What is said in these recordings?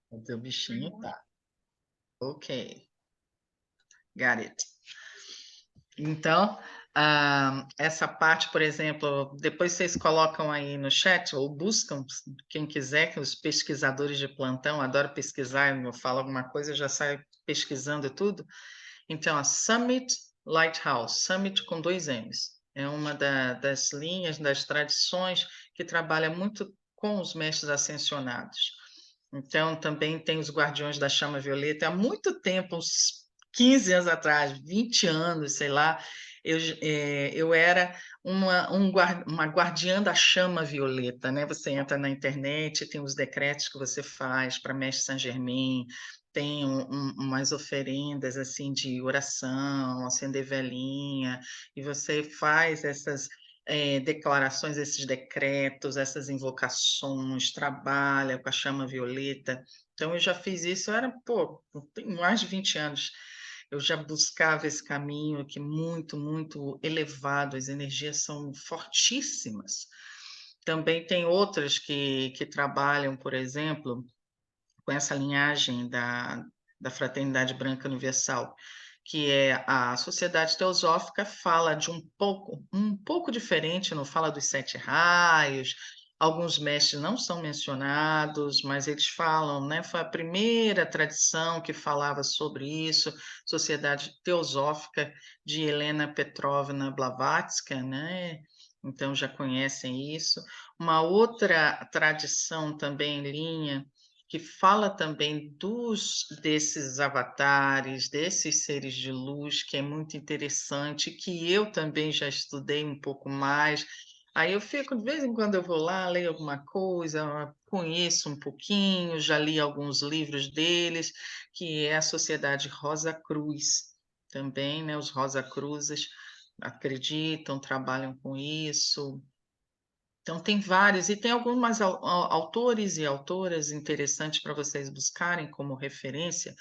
O teu bichinho tá. Ok, got it. Então, essa parte, por exemplo, depois vocês colocam aí no chat ou buscam, quem quiser, que os pesquisadores de plantão adoram pesquisar, eu falo alguma coisa, eu já saio pesquisando tudo. Então, a Summit Lighthouse, Summit com dois M's, é uma das linhas, das tradições que trabalha muito com os mestres ascensionados. Então, também tem os Guardiões da Chama Violeta. Há muito tempo, uns 15 anos atrás, 20 anos, sei lá, eu era uma guardiã da chama violeta, né? Você entra na internet, tem os decretos que você faz para Mestre Saint Germain, tem umas oferendas assim de oração, acender velinha, e você faz essas declarações, esses decretos, essas invocações, trabalha com a chama violeta. Então, eu já fiz isso, eu era, pô, tem mais de 20 anos. Eu já buscava esse caminho que muito, muito elevado, as energias são fortíssimas. Também tem outras que trabalham, por exemplo, com essa linhagem da Fraternidade Branca Universal, que é a Sociedade Teosófica, fala de um pouco diferente, não fala dos sete raios, alguns mestres não são mencionados, mas eles falam, né? Foi a primeira tradição que falava sobre isso, Sociedade Teosófica de Helena Petrovna Blavatsky, né? Então já conhecem isso. Uma outra tradição também em linha que fala também desses avatares, desses seres de luz, que é muito interessante, que eu também já estudei um pouco mais. Aí eu fico, de vez em quando eu vou lá, leio alguma coisa, conheço um pouquinho, já li alguns livros deles, que é a Sociedade Rosa Cruz também, né? Os Rosa Cruzes acreditam, trabalham com isso. Então, tem vários, e tem algumas autores e autoras interessantes para vocês buscarem como referência.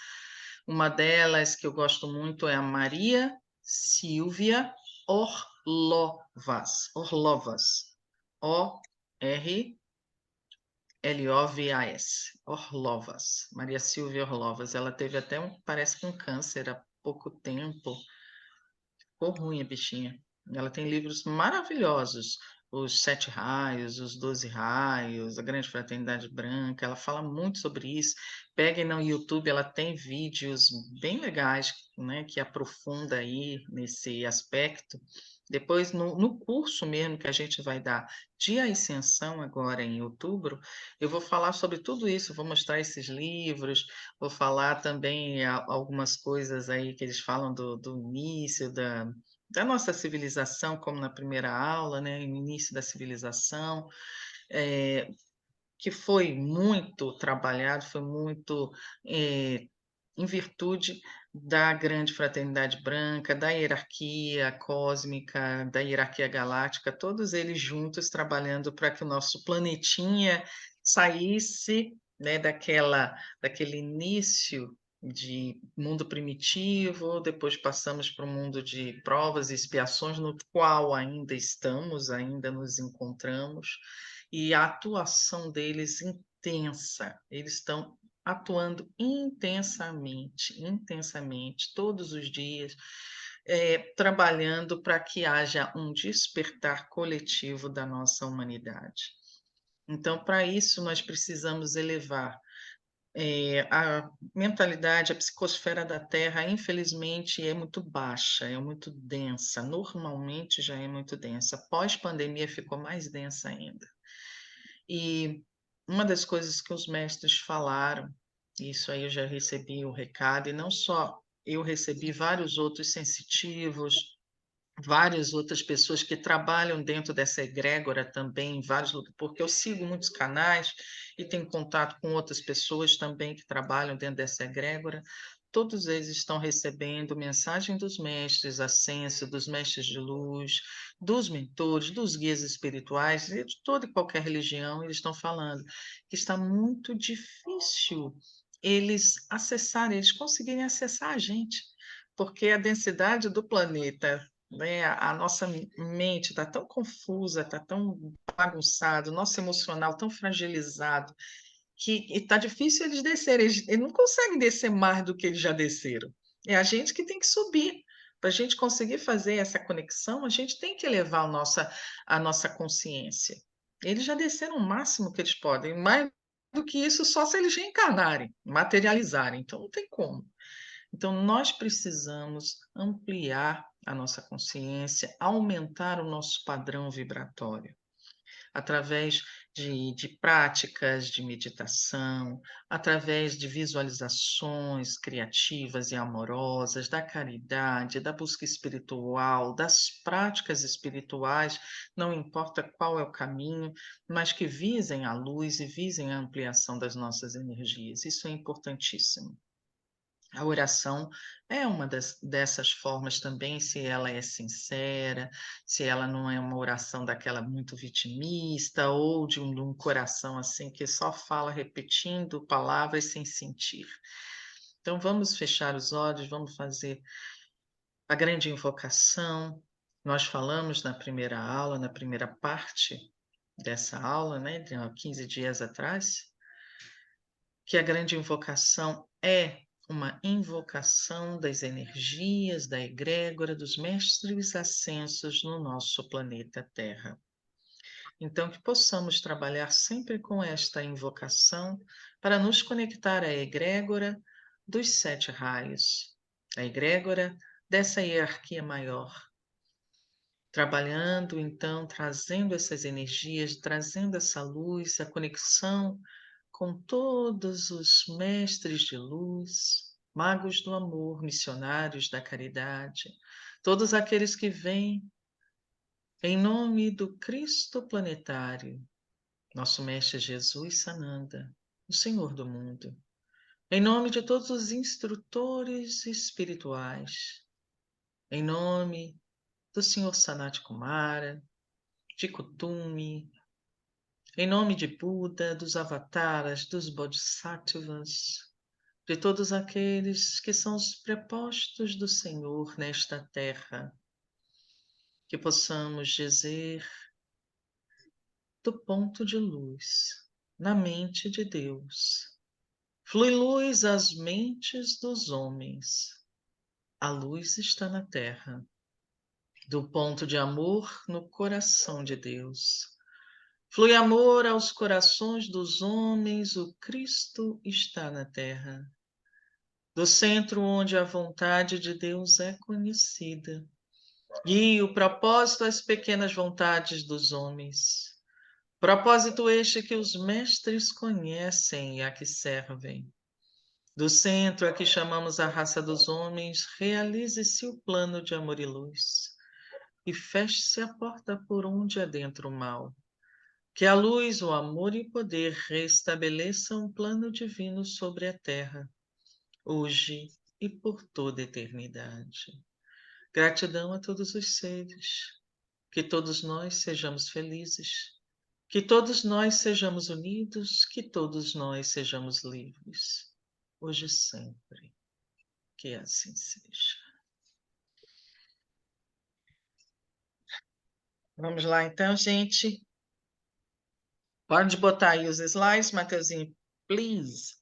Uma delas que eu gosto muito é a Maria Silvia Orlovas. Orlovas. Orlovas. Orlovas. Maria Silvia Orlovas. Ela teve até parece que um câncer há pouco tempo. Ficou ruim a bichinha. Ela tem livros maravilhosos. Os Sete Raios, os Doze Raios, a Grande Fraternidade Branca. Ela fala muito sobre isso. Peguem no YouTube, ela tem vídeos bem legais, né, que aprofunda aí nesse aspecto. Depois, no curso mesmo que a gente vai dar de Ascensão agora em outubro, eu vou falar sobre tudo isso, vou mostrar esses livros, vou falar também algumas coisas aí que eles falam do início da nossa civilização, como na primeira aula, né, o início da civilização, eh, que foi muito trabalhado, foi muito em virtude da grande fraternidade branca, da hierarquia cósmica, da hierarquia galáctica, todos eles juntos trabalhando para que o nosso planetinha saísse, né, daquele início de mundo primitivo, depois passamos para o mundo de provas e expiações, no qual ainda estamos, ainda nos encontramos, e a atuação deles intensa, eles estão atuando intensamente, intensamente, todos os dias, trabalhando para que haja um despertar coletivo da nossa humanidade. Então, para isso, nós precisamos elevar a mentalidade, a psicosfera da Terra, infelizmente, é muito baixa, é muito densa. Normalmente já é muito densa. Pós-pandemia ficou mais densa ainda. E uma das coisas que os mestres falaram, isso aí eu já recebi o recado, e não só eu recebi vários outros sensitivos, várias outras pessoas que trabalham dentro dessa egrégora também, em vários lugares, porque eu sigo muitos canais e tenho contato com outras pessoas também que trabalham dentro dessa egrégora. Todos eles estão recebendo mensagem dos mestres, ascenso, dos mestres de luz, dos mentores, dos guias espirituais, de toda e qualquer religião, eles estão falando que está muito difícil eles acessarem, eles conseguirem acessar a gente, porque a densidade do planeta, né? A nossa mente está tão confusa, está tão bagunçado, nosso emocional tão fragilizado, que está difícil eles descerem, eles não conseguem descer mais do que eles já desceram. É a gente que tem que subir. Para a gente conseguir fazer essa conexão, a gente tem que elevar a nossa consciência. Eles já desceram o máximo que eles podem, mais do que isso, só se eles reencarnarem, materializarem. Então, não tem como. Então, nós precisamos ampliar a nossa consciência, aumentar o nosso padrão vibratório através de práticas de meditação, através de visualizações criativas e amorosas, da caridade, da busca espiritual, das práticas espirituais, não importa qual é o caminho, mas que visem a luz e visem a ampliação das nossas energias. Isso é importantíssimo. A oração é uma dessas formas também, se ela é sincera, se ela não é uma oração daquela muito vitimista, ou de um coração assim que só fala repetindo palavras sem sentir. Então vamos fechar os olhos, vamos fazer a grande invocação. Nós falamos na primeira aula, na primeira parte dessa aula, né, de 15 dias atrás, que a grande invocação é uma invocação das energias da egrégora dos mestres ascensos no nosso planeta Terra. Então, que possamos trabalhar sempre com esta invocação para nos conectar à egrégora dos 7 raios, a egrégora dessa hierarquia maior. Trabalhando, então, trazendo essas energias, trazendo essa luz, a conexão com todos os mestres de luz, magos do amor, missionários da caridade, todos aqueles que vêm em nome do Cristo planetário, nosso Mestre Jesus Sananda, o Senhor do mundo, em nome de todos os instrutores espirituais, em nome do Senhor Sanat Kumara, de Kutumi, em nome de Buda, dos avataras, dos bodhisattvas, de todos aqueles que são os prepostos do Senhor nesta terra, que possamos dizer do ponto de luz na mente de Deus. Flui luz às mentes dos homens. A luz está na terra. Do ponto de amor no coração de Deus. Flui amor aos corações dos homens, o Cristo está na terra. Do centro onde a vontade de Deus é conhecida. E o propósito às pequenas vontades dos homens. Propósito este que os mestres conhecem e a que servem. Do centro a que chamamos a raça dos homens, realize-se o plano de amor e luz. E feche-se a porta por onde adentra o mal. Que a luz, o amor e o poder restabeleçam um plano divino sobre a terra, hoje e por toda a eternidade. Gratidão a todos os seres, que todos nós sejamos felizes, que todos nós sejamos unidos, que todos nós sejamos livres, hoje e sempre, que assim seja. Vamos lá então, gente. Pode botar aí os slides, Mateuzinho, please.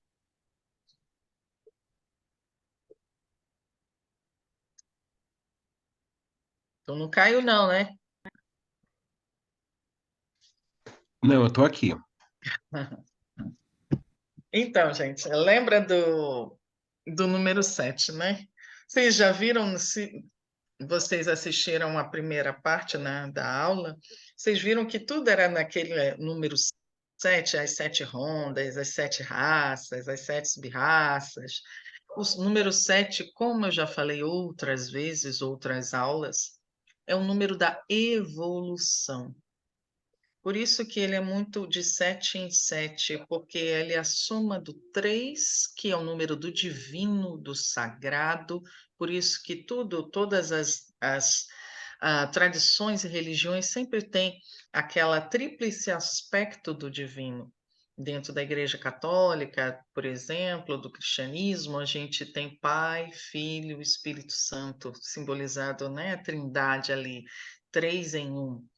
Então não caiu não, né? Não, eu estou aqui. Então, gente, lembra do número 7, né? Vocês já viram, se vocês assistiram a primeira parte, né, da aula, vocês viram que tudo era naquele número 7, as 7 rondas, as 7 raças, as 7 sub-raças. O número 7, como eu já falei outras vezes, outras aulas, é o número da evolução. Por isso que ele é muito de 7 em 7, porque ele é a soma do 3, que é o número do divino, do sagrado. Por isso que todas as tradições e religiões sempre têm aquela tríplice aspecto do divino. Dentro da Igreja Católica, por exemplo, do cristianismo, a gente tem Pai, Filho e Espírito Santo, simbolizado, né? A Trindade ali, 3 em 1.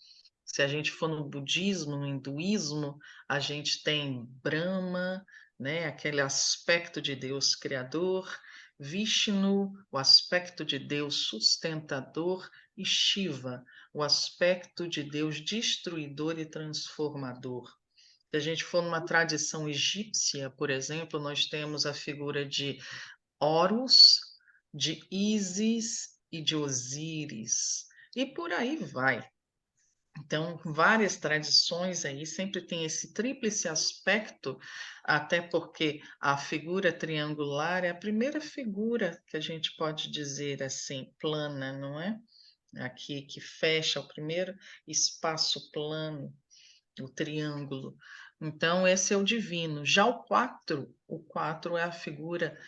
Se a gente for no budismo, no hinduísmo, a gente tem Brahma, né, aquele aspecto de Deus criador, Vishnu, o aspecto de Deus sustentador, e Shiva, o aspecto de Deus destruidor e transformador. Se a gente for numa tradição egípcia, por exemplo, nós temos a figura de Horus, de Ísis e de Osíris, e por aí vai. Então, várias tradições aí sempre tem esse tríplice aspecto, até porque a figura triangular é a primeira figura que a gente pode dizer assim, plana, não é? Aqui que fecha o primeiro espaço plano, o triângulo. Então, esse é o divino. Já o 4 é a figura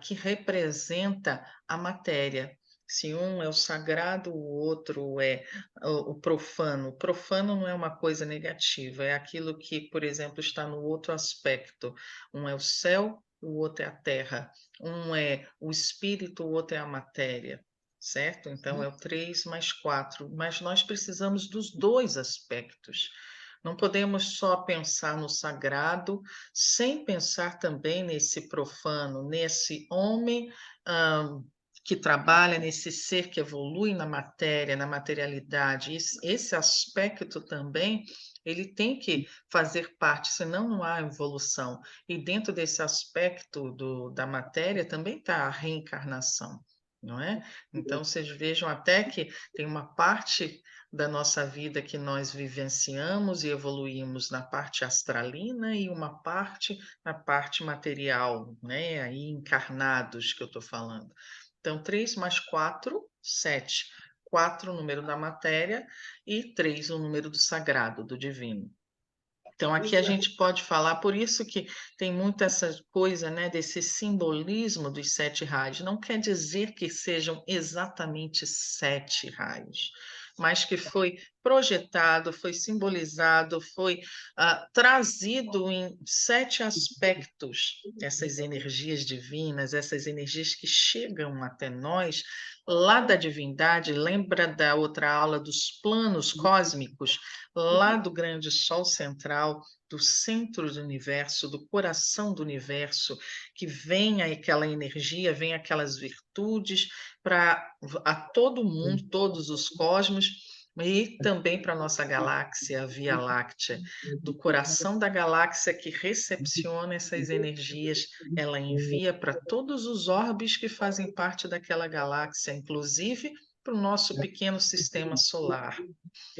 que representa a matéria. Se um é o sagrado, o outro é o profano. O profano não é uma coisa negativa, é aquilo que, por exemplo, está no outro aspecto. Um é o céu, o outro é a terra. Um é o espírito, o outro é a matéria. Certo? Então é o 3 mais 4, mas nós precisamos dos dois aspectos. Não podemos só pensar no sagrado, sem pensar também nesse profano, nesse homem que trabalha, nesse ser que evolui na matéria, na materialidade. Esse aspecto também ele tem que fazer parte, senão não há evolução. E dentro desse aspecto da matéria também está a reencarnação, não é? Então, vocês vejam até que tem uma parte da nossa vida que nós vivenciamos e evoluímos na parte astralina e uma parte na parte material, né? Aí encarnados que eu estou falando. Então, 3 mais 4, 7. 4 o número da matéria e 3 o número do sagrado, do divino. Então, aqui a gente pode falar, por isso que tem muito essa coisa, né, desse simbolismo dos 7 raios. Não quer dizer que sejam exatamente 7 raios, mas que foi projetado, foi simbolizado, foi trazido em 7 aspectos, essas energias divinas, essas energias que chegam até nós lá da divindade. Lembra da outra aula dos planos cósmicos? Lá do grande sol central, do centro do universo, do coração do universo, que vem aquela energia, vem aquelas virtudes para a todo mundo, todos os cosmos, e também para a nossa galáxia, a Via Láctea, do coração da galáxia que recepciona essas energias, ela envia para todos os orbes que fazem parte daquela galáxia, inclusive para o nosso pequeno sistema solar.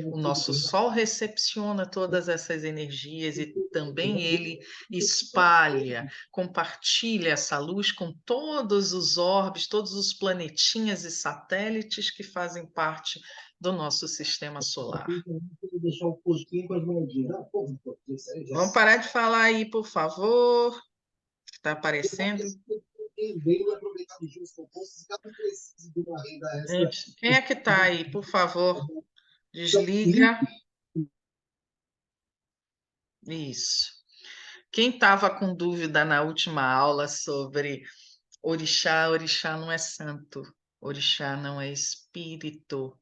O nosso Sol recepciona todas essas energias e também ele espalha, compartilha essa luz com todos os orbes, todos os planetinhas e satélites que fazem parte do nosso sistema solar. Vamos parar de falar aí, por favor. Está aparecendo? Gente, quem é que está aí, por favor? Desliga. Isso. Quem estava com dúvida na última aula sobre orixá, orixá não é santo, orixá não é espírito.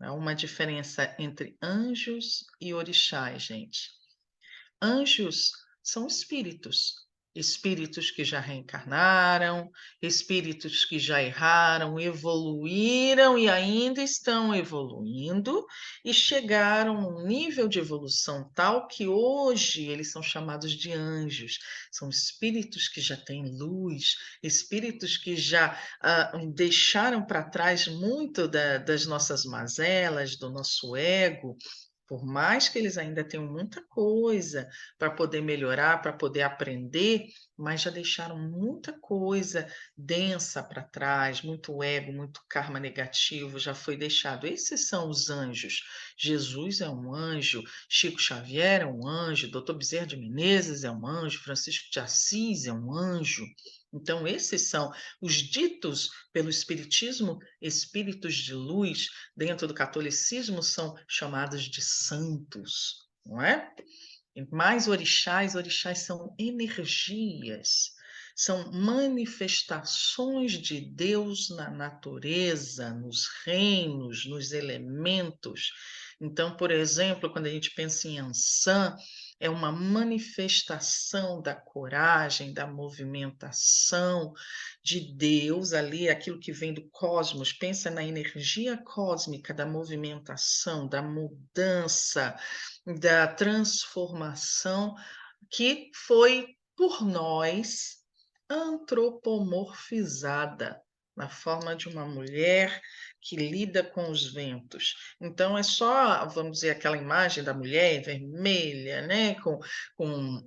Há uma diferença entre anjos e orixás, gente. Anjos são espíritos, espíritos que já reencarnaram, espíritos que já erraram, evoluíram e ainda estão evoluindo e chegaram a um nível de evolução tal que hoje eles são chamados de anjos. São espíritos que já têm luz, espíritos que já deixaram para trás muito das nossas mazelas, do nosso ego. Por mais que eles ainda tenham muita coisa para poder melhorar, para poder aprender, mas já deixaram muita coisa densa para trás, muito ego, muito karma negativo já foi deixado. Esses são os anjos. Jesus é um anjo, Chico Xavier é um anjo, Dr. Bezerra de Menezes é um anjo, Francisco de Assis é um anjo. Então, esses são os ditos pelo Espiritismo, espíritos de luz, dentro do catolicismo, são chamados de santos, não é? Mais orixás, orixás são energias, são manifestações de Deus na natureza, nos reinos, nos elementos. Então, por exemplo, quando a gente pensa em Ansan, é uma manifestação da coragem, da movimentação de Deus ali, aquilo que vem do cosmos. Pensa na energia cósmica da movimentação, da mudança, da transformação que foi por nós antropomorfizada na forma de uma mulher que lida com os ventos. Então é só, vamos dizer, aquela imagem da mulher vermelha, né, com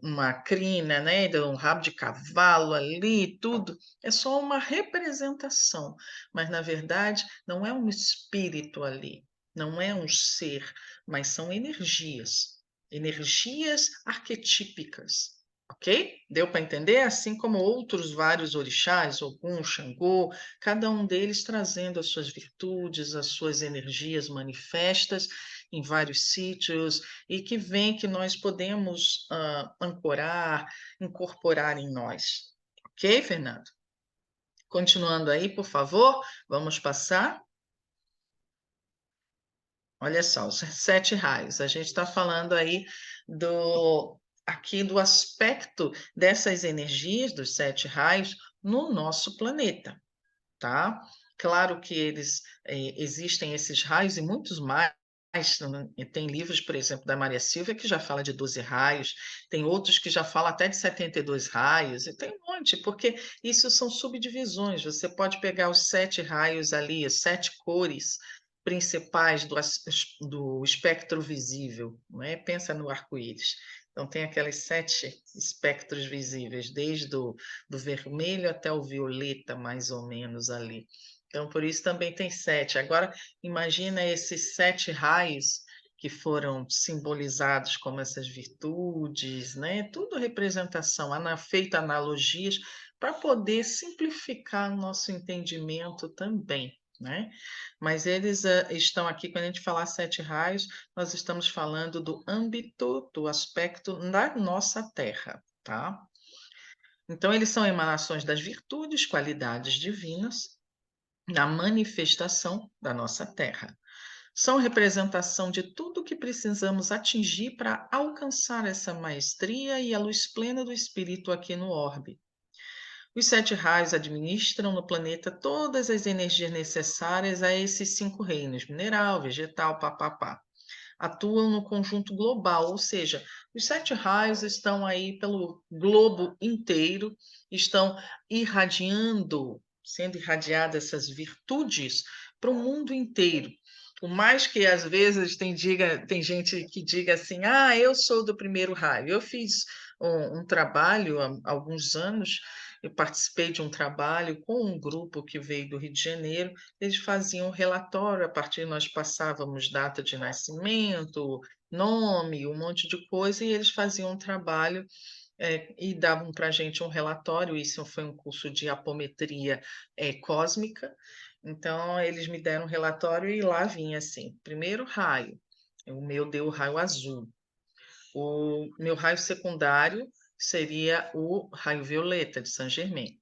uma crina, né, de um rabo de cavalo ali, tudo. É só uma representação, mas na verdade não é um espírito ali, não é um ser, mas são energias, energias arquetípicas. Ok? Deu para entender? Assim como outros vários orixás, Ogum, Xangô, cada um deles trazendo as suas virtudes, as suas energias manifestas em vários sítios e que vem que nós podemos ancorar, incorporar em nós. Ok, Fernando? Continuando aí, por favor, vamos passar. Olha só, os 7 raios. A gente está falando aí aqui do aspecto dessas energias dos 7 raios no nosso planeta, tá? Claro que eles existem esses raios e muitos mais. Tem livros, por exemplo, da Maria Silvia que já fala de 12 raios, tem outros que já falam até de 72 raios, e tem um monte, porque isso são subdivisões. Você pode pegar os 7 raios ali, as 7 cores principais do espectro visível, não é? Pensa no arco-íris. Então, tem aqueles 7 espectros visíveis, desde do vermelho até o violeta, mais ou menos ali. Então, por isso também tem 7. Agora, imagina esses 7 raios que foram simbolizados como essas virtudes, né? Tudo representação, feita analogias para poder simplificar o nosso entendimento também, né? Mas eles estão aqui, quando a gente falar 7 raios, nós estamos falando do âmbito, do aspecto da nossa Terra, tá? Então, eles são emanações das virtudes, qualidades divinas, na manifestação da nossa Terra. São representação de tudo que precisamos atingir para alcançar essa maestria e a luz plena do Espírito aqui no orbe. Os 7 raios administram no planeta todas as energias necessárias a esses 5 reinos: mineral, vegetal, papapá. Atuam no conjunto global, ou seja, os 7 raios estão aí pelo globo inteiro, estão irradiando, sendo irradiadas essas virtudes para o mundo inteiro. Por mais que às vezes tem gente que diga assim, eu sou do primeiro raio. Eu fiz um trabalho há alguns anos, eu participei de um trabalho com um grupo que veio do Rio de Janeiro. Eles faziam um relatório, a partir nós passávamos data de nascimento, nome, um monte de coisa, e eles faziam um trabalho e davam para a gente um relatório. Isso foi um curso de apometria cósmica. Então, eles me deram um relatório e lá vinha assim: primeiro raio, o meu deu o raio azul. O meu raio secundário seria o raio violeta de Saint Germain.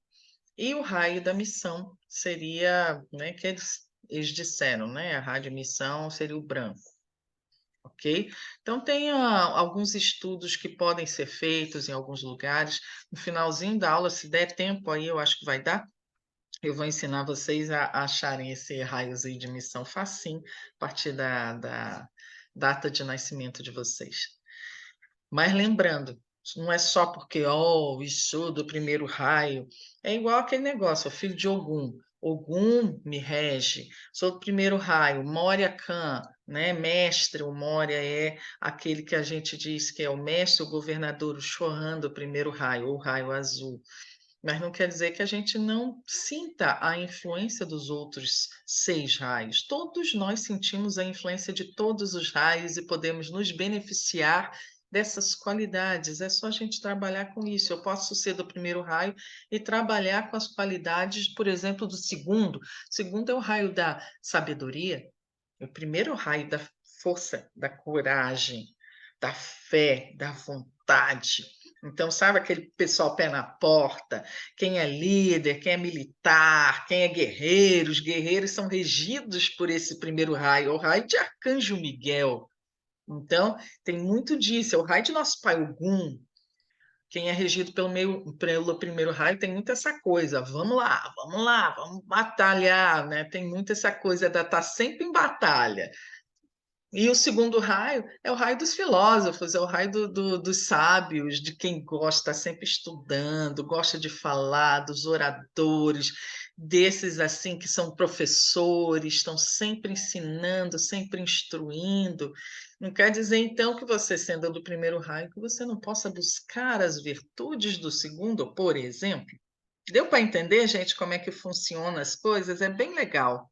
E o raio da missão seria, né, que eles disseram, né, a rádio missão seria o branco, ok? Então, tem alguns estudos que podem ser feitos em alguns lugares. No finalzinho da aula, se der tempo aí, eu acho que vai dar, eu vou ensinar vocês a acharem esse raiozinho de missão facinho, a partir da data de nascimento de vocês. Mas lembrando, não é só porque, isso do primeiro raio, é igual aquele negócio, o filho de Ogum. Ogum me rege, sou do primeiro raio, Moria Khan, né? Mestre, o Moria é aquele que a gente diz que é o mestre, o governador, o Chohan do primeiro raio, ou raio azul. Mas não quer dizer que a gente não sinta a influência dos outros 6 raios. Todos nós sentimos a influência de todos os raios e podemos nos beneficiar dessas qualidades. É só a gente trabalhar com isso. Eu posso ser do primeiro raio e trabalhar com as qualidades, por exemplo, do segundo. O segundo é o raio da sabedoria, o primeiro raio da força, da coragem, da fé, da vontade. Então, sabe aquele pessoal pé na porta, quem é líder, quem é militar, quem é guerreiro, os guerreiros são regidos por esse primeiro raio, o raio de Arcanjo Miguel. Então, tem muito disso, é o raio de nosso pai Ogum. Quem é regido pelo primeiro raio tem muito essa coisa, vamos lá, vamos batalhar, né? Tem muito essa coisa de estar sempre em batalha. E o segundo raio é o raio dos filósofos, é o raio dos sábios, de quem gosta, sempre estudando, gosta de falar, dos oradores, desses assim que são professores, estão sempre ensinando, sempre instruindo. Não quer dizer, então, que você, sendo do primeiro raio, que você não possa buscar as virtudes do segundo, por exemplo. Deu para entender, gente, como é que funcionam as coisas? É bem legal.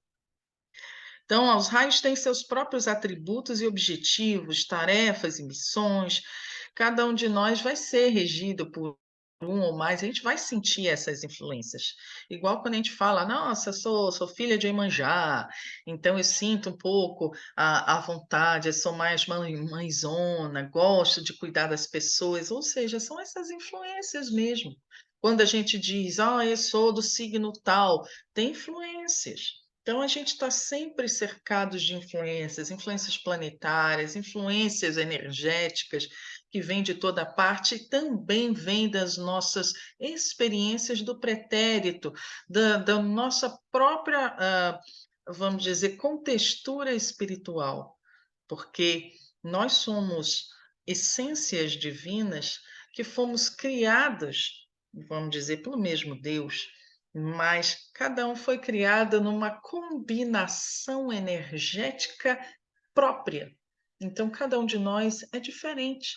Então, os raios têm seus próprios atributos e objetivos, tarefas e missões. Cada um de nós vai ser regido por um ou mais, a gente vai sentir essas influências. Igual quando a gente fala, nossa, sou filha de Iemanjá, então eu sinto um pouco a vontade, eu sou mais mãezona, gosto de cuidar das pessoas, ou seja, são essas influências mesmo. Quando a gente diz, eu sou do signo tal, tem influências. Então, a gente está sempre cercado de influências, influências planetárias, influências energéticas, que vêm de toda parte e também vêm das nossas experiências do pretérito, da nossa própria, vamos dizer, contextura espiritual, porque nós somos essências divinas que fomos criadas, vamos dizer, pelo mesmo Deus, mas cada um foi criado numa combinação energética própria. Então, cada um de nós é diferente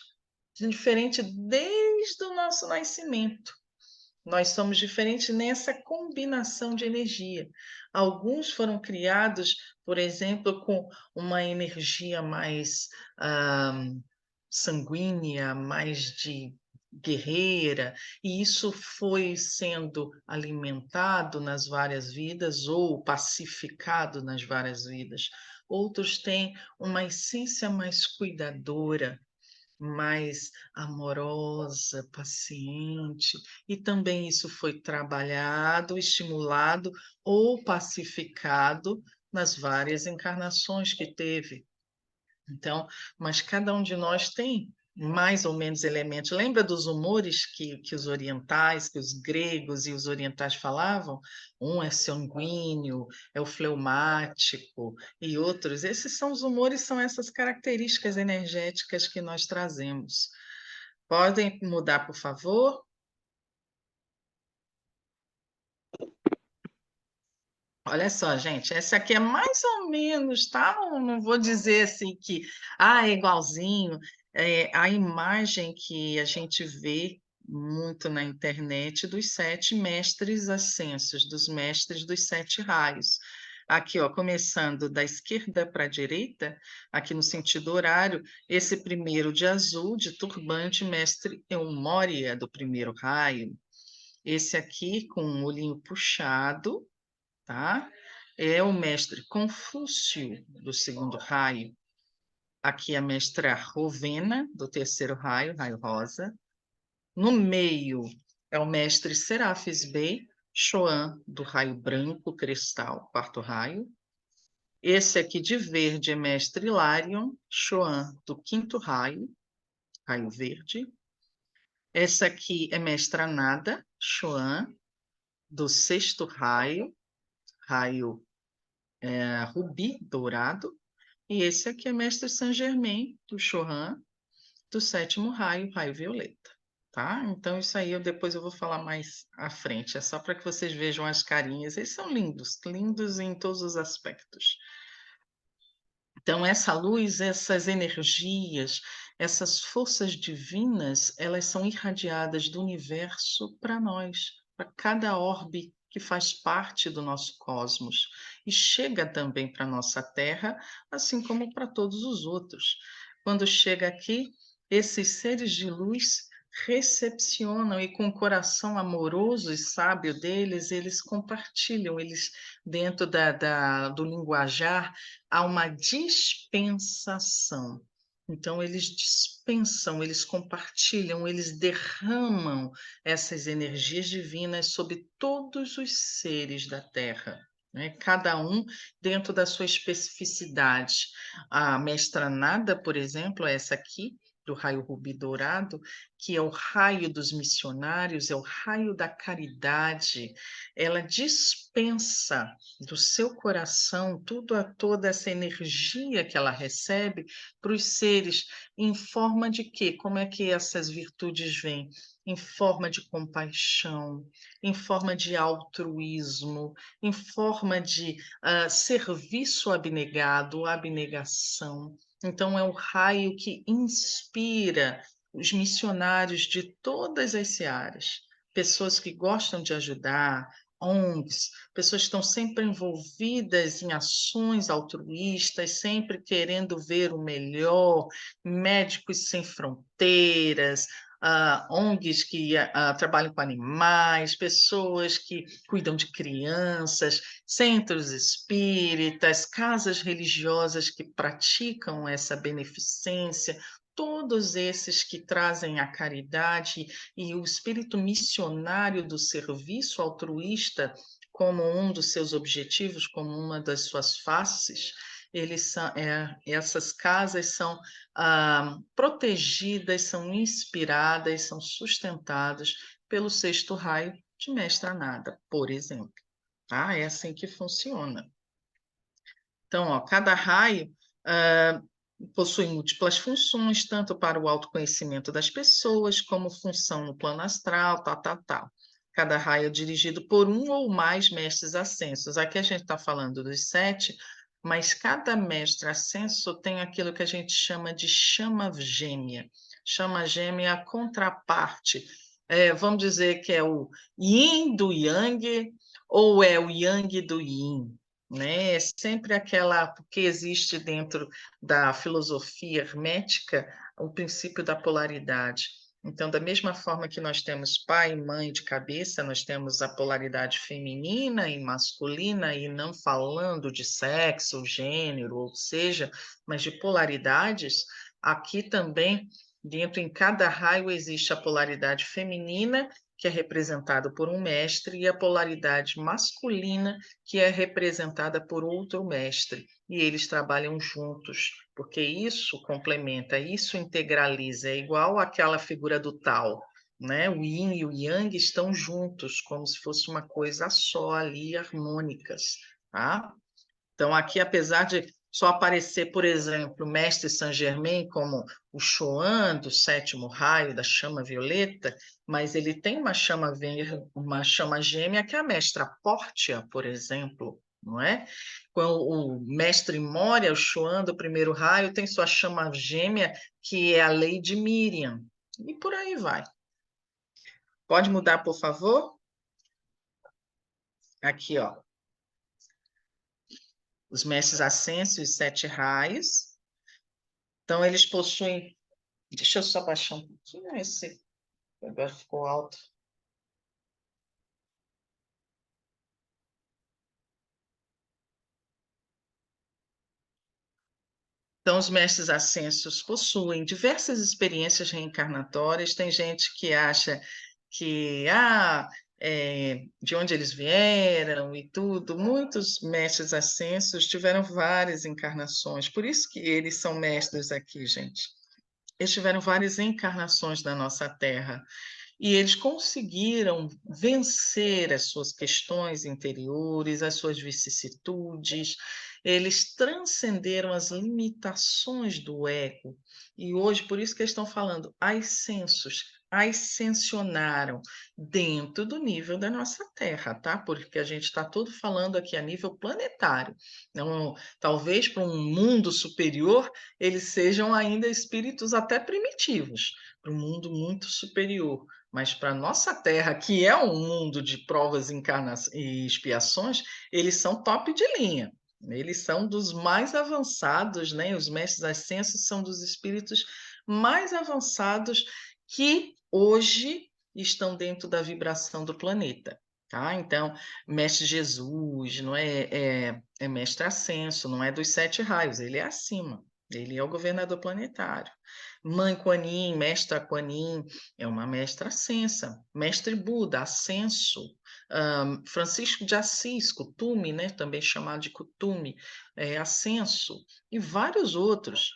desde o nosso nascimento. Nós somos diferentes nessa combinação de energia. Alguns foram criados, por exemplo, com uma energia mais sanguínea, mais de guerreira, e isso foi sendo alimentado nas várias vidas ou pacificado nas várias vidas. Outros têm uma essência mais cuidadora, mais amorosa, paciente, e também isso foi trabalhado, estimulado ou pacificado nas várias encarnações que teve. Então, mas cada um de nós tem mais ou menos elementos. Lembra dos humores que os orientais, que os gregos e os orientais falavam? Um é sanguíneo, é o fleumático e outros. Esses são os humores, são essas características energéticas que nós trazemos. Podem mudar, por favor? Olha só, gente, essa aqui é mais ou menos, tá? Não vou dizer assim que é igualzinho. É a imagem que a gente vê muito na internet dos 7 mestres ascensos, dos mestres dos 7 raios. Aqui, ó, começando da esquerda para a direita, aqui no sentido horário, esse primeiro de azul, de turbante, mestre Eumória, do primeiro raio. Esse aqui com o olhinho puxado, tá? É o mestre Confúcio, do segundo raio. Aqui a mestra Rovena, do terceiro raio, raio rosa. No meio é o mestre Serafis Bey, Choan, do raio branco, cristal, quarto raio. Esse aqui de verde é mestre Hilarion, Choan, do quinto raio, raio verde. Esse aqui é mestra Nada, Choan, do sexto raio, raio rubi dourado. E esse aqui é Mestre Saint-Germain, do Chohan, do sétimo raio, raio violeta. Tá? Então, isso aí depois eu vou falar mais à frente. É só para que vocês vejam as carinhas. Eles são lindos, lindos em todos os aspectos. Então, essa luz, essas energias, essas forças divinas, elas são irradiadas do universo para nós, para cada orbe que faz parte do nosso cosmos e chega também para a nossa Terra, assim como para todos os outros. Quando chega aqui, esses seres de luz recepcionam e com o coração amoroso e sábio deles, eles compartilham, eles dentro do linguajar há uma dispensação. Então, eles dispensam, eles compartilham, eles derramam essas energias divinas sobre todos os seres da Terra, né? Cada um dentro da sua especificidade. A mestra Nada, por exemplo, é essa aqui, do raio rubi dourado, que é o raio dos missionários, é o raio da caridade. Ela dispensa do seu coração toda essa energia que ela recebe para os seres, em forma de quê? Como é que essas virtudes vêm? Em forma de compaixão, em forma de altruísmo, em forma de serviço abnegado, abnegação. Então, é o raio que inspira os missionários de todas as searas, pessoas que gostam de ajudar, ONGs, pessoas que estão sempre envolvidas em ações altruístas, sempre querendo ver o melhor, Médicos Sem Fronteiras, ONGs que trabalham com animais, pessoas que cuidam de crianças, centros espíritas, casas religiosas que praticam essa beneficência, todos esses que trazem a caridade e o espírito missionário do serviço altruísta como um dos seus objetivos, como uma das suas faces, essas casas são protegidas, são inspiradas, são sustentadas pelo sexto raio de Mestra Nada, por exemplo. Tá? É assim que funciona. Então, ó, cada raio possui múltiplas funções, tanto para o autoconhecimento das pessoas, como função no plano astral, tal, tal, tal. Cada raio é dirigido por um ou mais mestres ascensos. Aqui a gente está falando dos 7, mas cada mestre ascenso tem aquilo que a gente chama de chama gêmea. Chama gêmea é a contraparte. Vamos dizer que é o yin do yang ou é o yang do yin, né? É sempre aquela, porque existe dentro da filosofia hermética o princípio da polaridade. Então, da mesma forma que nós temos pai e mãe de cabeça, nós temos a polaridade feminina e masculina, e não falando de sexo, gênero, ou seja, mas de polaridades, aqui também, dentro em cada raio, existe a polaridade feminina, que é representada por um mestre, e a polaridade masculina, que é representada por outro mestre, e eles trabalham juntos, porque isso complementa, isso integraliza, é igual àquela figura do Tao, né? O Yin e o Yang estão juntos, como se fosse uma coisa só ali, harmônicas, tá? Então, aqui, apesar de só aparecer, por exemplo, o mestre Saint-Germain como o Chuan do sétimo raio da chama violeta, mas ele tem uma chama gêmea que é a mestra Pórtia, por exemplo, não é? Quando o mestre Moria, o Chuan do primeiro raio, tem sua chama gêmea, que é a Lady Miriam, e por aí vai. Pode mudar, por favor? Aqui, ó. Os mestres ascensos e os 7 raios. Então, eles possuem. Deixa eu só baixar um pouquinho esse. Agora ficou alto. Então, os mestres ascensos possuem diversas experiências reencarnatórias. Tem gente que acha que de onde eles vieram e tudo. Muitos mestres ascensos tiveram várias encarnações. Por isso que eles são mestres aqui, gente. Eles tiveram várias encarnações na nossa Terra. E eles conseguiram vencer as suas questões interiores, as suas vicissitudes, eles transcenderam as limitações do ego. E hoje, por isso que eles estão falando, ascensionaram dentro do nível da nossa Terra, tá? Porque a gente está todo falando aqui a nível planetário. Então, talvez para um mundo superior, eles sejam ainda espíritos até primitivos, para um mundo muito superior. Mas para a nossa Terra, que é um mundo de provas e expiações, eles são top de linha. Eles são dos mais avançados, né? Os mestres ascensos são dos espíritos mais avançados que hoje estão dentro da vibração do planeta. Tá? Então, Mestre Jesus não é mestre ascenso, não é dos 7 raios, ele é acima. Ele é o governador planetário. Mãe Kuan Yin, mestra Kuan Yin, é uma mestra ascensa. Mestre Buda, ascenso. Francisco de Assis, Kutume, né, também chamado de Kutume, ascenso. E vários outros,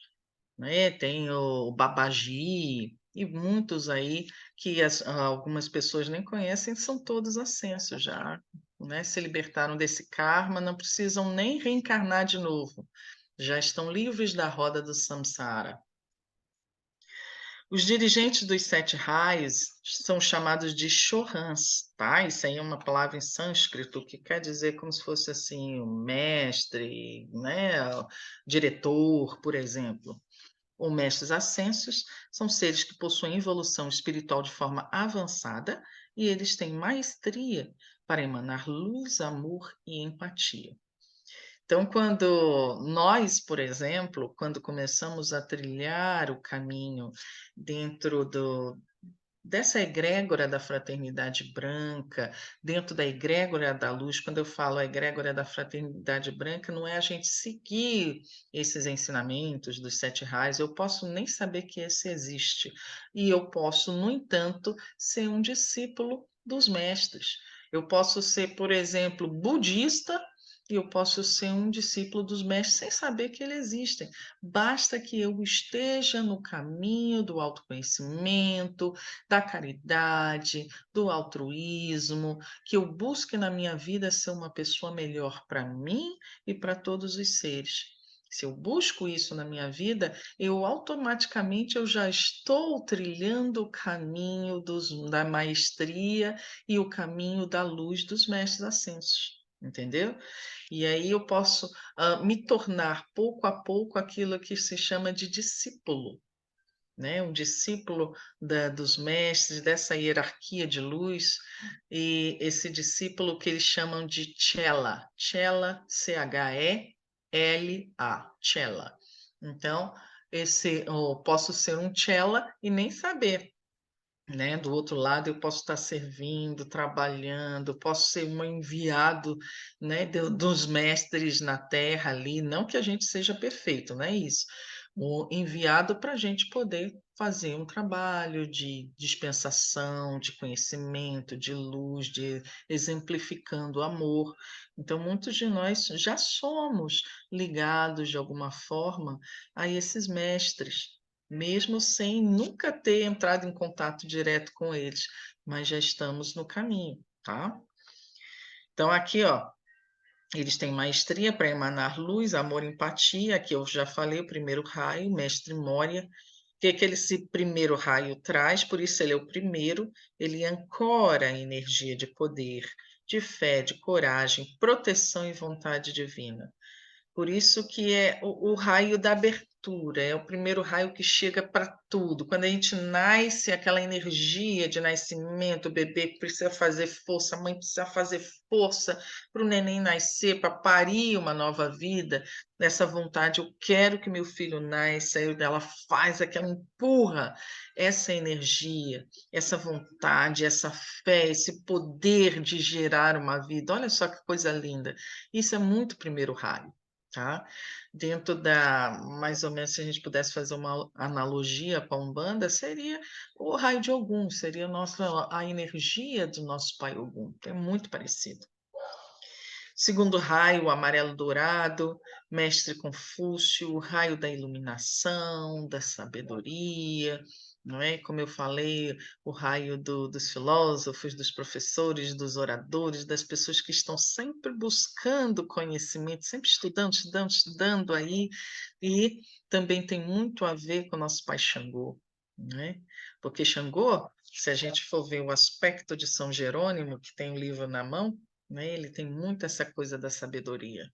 né? Tem o Babaji e muitos aí que algumas pessoas nem conhecem, são todos ascensos já, né? Se libertaram desse karma, não precisam nem reencarnar de novo, já estão livres da roda do samsara. Os dirigentes dos sete raios são chamados de Chohans, tá? Isso aí é uma palavra em sânscrito que quer dizer como se fosse assim, o mestre, né? O diretor, por exemplo. Ou mestres ascensos são seres que possuem evolução espiritual de forma avançada e eles têm maestria para emanar luz, amor e empatia. Então, quando nós, por exemplo, quando começamos a trilhar o caminho dentro dessa egrégora da fraternidade branca, dentro da egrégora da luz, quando eu falo a egrégora da fraternidade branca, não é a gente seguir esses ensinamentos dos sete raios, eu posso nem saber que esse existe, e eu posso, no entanto, ser um discípulo dos mestres. Eu posso ser, por exemplo, budista, e eu posso ser um discípulo dos mestres sem saber que eles existem. Basta que eu esteja no caminho do autoconhecimento, da caridade, do altruísmo, que eu busque na minha vida ser uma pessoa melhor para mim e para todos os seres. Se eu busco isso na minha vida, eu automaticamente eu já estou trilhando o caminho da maestria e o caminho da luz dos mestres ascensos, entendeu? E aí eu posso me tornar pouco a pouco aquilo que se chama de discípulo, né? Um discípulo dos mestres, dessa hierarquia de luz, e esse discípulo que eles chamam de Chela, Chela, Chela, Chela. Então, eu posso ser um Chela e nem saber, né? Do outro lado, eu posso estar servindo, trabalhando, posso ser um enviado, né, dos mestres na Terra ali. Não que a gente seja perfeito, não é isso. O enviado para a gente poder fazer um trabalho de dispensação, de conhecimento, de luz, de exemplificando o amor. Então, muitos de nós já somos ligados de alguma forma a esses mestres, mesmo sem nunca ter entrado em contato direto com eles, mas já estamos no caminho, tá? Então, aqui, ó, eles têm maestria para emanar luz, amor, empatia, que eu já falei, o primeiro raio, mestre Moria. O que esse primeiro raio traz? Por isso ele é o primeiro, ele ancora a energia de poder, de fé, de coragem, proteção e vontade divina. Por isso que é o raio da abertura, é o primeiro raio que chega para tudo. Quando a gente nasce, aquela energia de nascimento, o bebê precisa fazer força, a mãe precisa fazer força para o neném nascer, para parir uma nova vida, nessa vontade, eu quero que meu filho nasça, ela faz aquela, empurra essa energia, essa vontade, essa fé, esse poder de gerar uma vida. Olha só que coisa linda. Isso é muito primeiro raio. Tá? Dentro mais ou menos, se a gente pudesse fazer uma analogia com a Umbanda, seria o raio de Ogum, seria a energia do nosso pai Ogum, é muito parecido. Segundo raio, o amarelo dourado, mestre Confúcio, o raio da iluminação, da sabedoria, não é? Como eu falei, o raio dos filósofos, dos professores, dos oradores, das pessoas que estão sempre buscando conhecimento, sempre estudando, estudando, estudando aí, e também tem muito a ver com o nosso pai Xangô, né? Porque Xangô, se a gente for ver o aspecto de São Jerônimo, que tem o livro na mão, né? Ele tem muito essa coisa da sabedoria.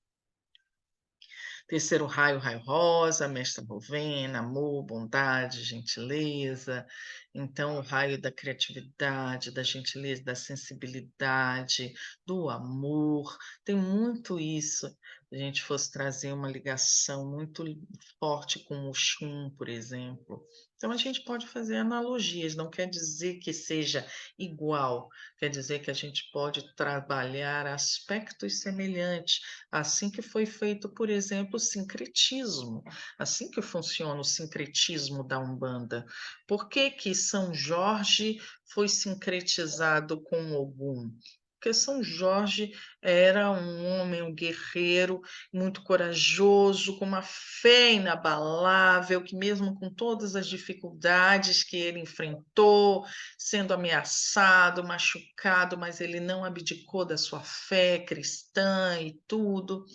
Terceiro raio, raio rosa, mestra Bovena, amor, bondade, gentileza. Então, o raio da criatividade, da gentileza, da sensibilidade, do amor, tem muito isso. a gente fosse trazer uma ligação muito forte com o Oxum, por exemplo. Então, a gente pode fazer analogias, não quer dizer que seja igual, quer dizer que a gente pode trabalhar aspectos semelhantes, assim que foi feito, por exemplo, o sincretismo, assim que funciona o sincretismo da Umbanda. Por que que São Jorge foi sincretizado com Ogum? Porque São Jorge era um homem, um guerreiro muito corajoso, com uma fé inabalável, que mesmo com todas as dificuldades que ele enfrentou, sendo ameaçado, machucado, mas ele não abdicou da sua fé cristã e tudo.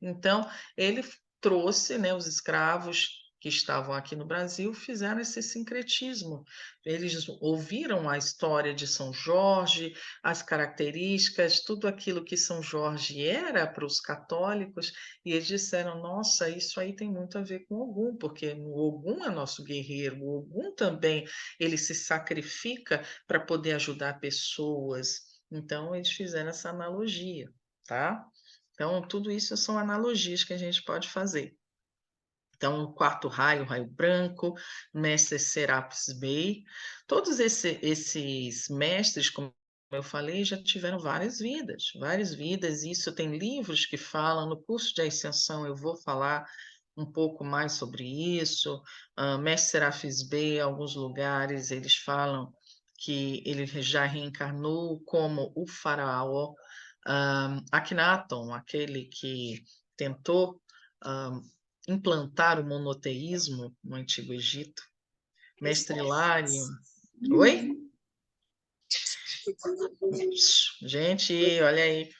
Então, ele trouxe, né, os escravos que estavam aqui no Brasil, fizeram esse sincretismo. Eles ouviram a história de São Jorge, as características, tudo aquilo que São Jorge era para os católicos, e eles disseram: nossa, isso aí tem muito a ver com Ogum, porque o Ogum é nosso guerreiro, o Ogum também ele se sacrifica para poder ajudar pessoas. Então, eles fizeram essa analogia, tá? Então, tudo isso são analogias que a gente pode fazer. Então, o quarto raio, o raio branco, mestre Serapis Bey, todos esses mestres, como eu falei, já tiveram várias vidas. Isso tem livros que falam, no curso de ascensão eu vou falar um pouco mais sobre isso. Mestre Serapis Bey, em alguns lugares, eles falam que ele já reencarnou como o faraó Akhenaton, aquele que tentou implantar o monoteísmo no Antigo Egito. Mestre Hilário. Oi? Gente, olha aí.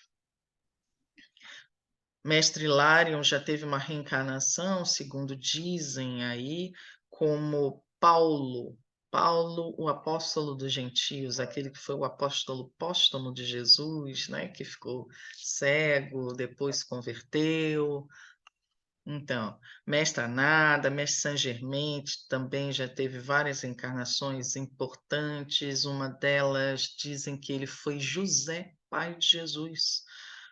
Mestre Hilarion já teve uma reencarnação, segundo dizem aí, como Paulo. Paulo, o apóstolo dos gentios, aquele que foi o apóstolo póstumo de Jesus, né, que ficou cego, depois se converteu. Então, Mestre Anada, Mestre Saint-Germain também já teve várias encarnações importantes. Uma delas dizem que ele foi José, pai de Jesus.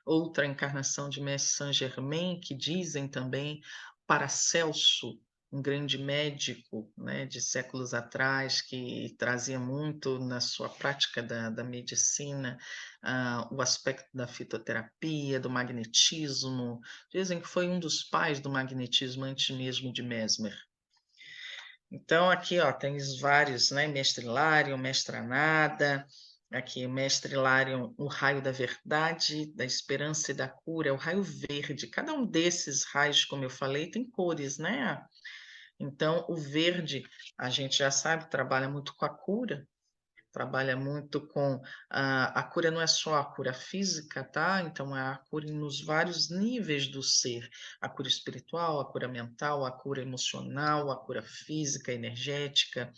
Outra encarnação de Mestre Saint-Germain, que dizem também Paracelso, um grande médico, né, de séculos atrás, que trazia muito na sua prática da medicina o aspecto da fitoterapia, do magnetismo. Dizem que foi um dos pais do magnetismo antes mesmo de Mesmer. Então, aqui ó, tem vários, né? Mestre Hilarion, Mestre Anada, aqui Mestre Hilarion, o raio da verdade, da esperança e da cura, é o raio verde. Cada um desses raios, como eu falei, tem cores, né? Então, o verde, a gente já sabe, trabalha muito com a cura, trabalha muito com a cura, não é só a cura física, tá? Então, é a cura nos vários níveis do ser: a cura espiritual, a cura mental, a cura emocional, a cura física, energética.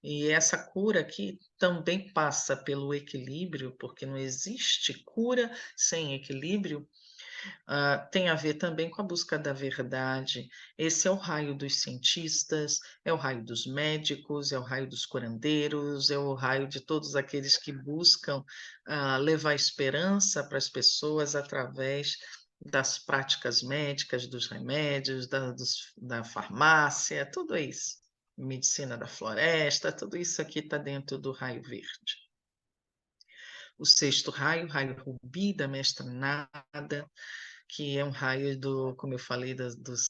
E essa cura aqui também passa pelo equilíbrio, porque não existe cura sem equilíbrio. Tem a ver também com a busca da verdade. Esse é o raio dos cientistas, é o raio dos médicos, é o raio dos curandeiros, é o raio de todos aqueles que buscam levar esperança para as pessoas através das práticas médicas, dos remédios, da farmácia, tudo isso. Medicina da floresta, tudo isso aqui está dentro do raio verde. O sexto raio, raio rubi da mestra Nada, que é um raio do, como eu falei, dos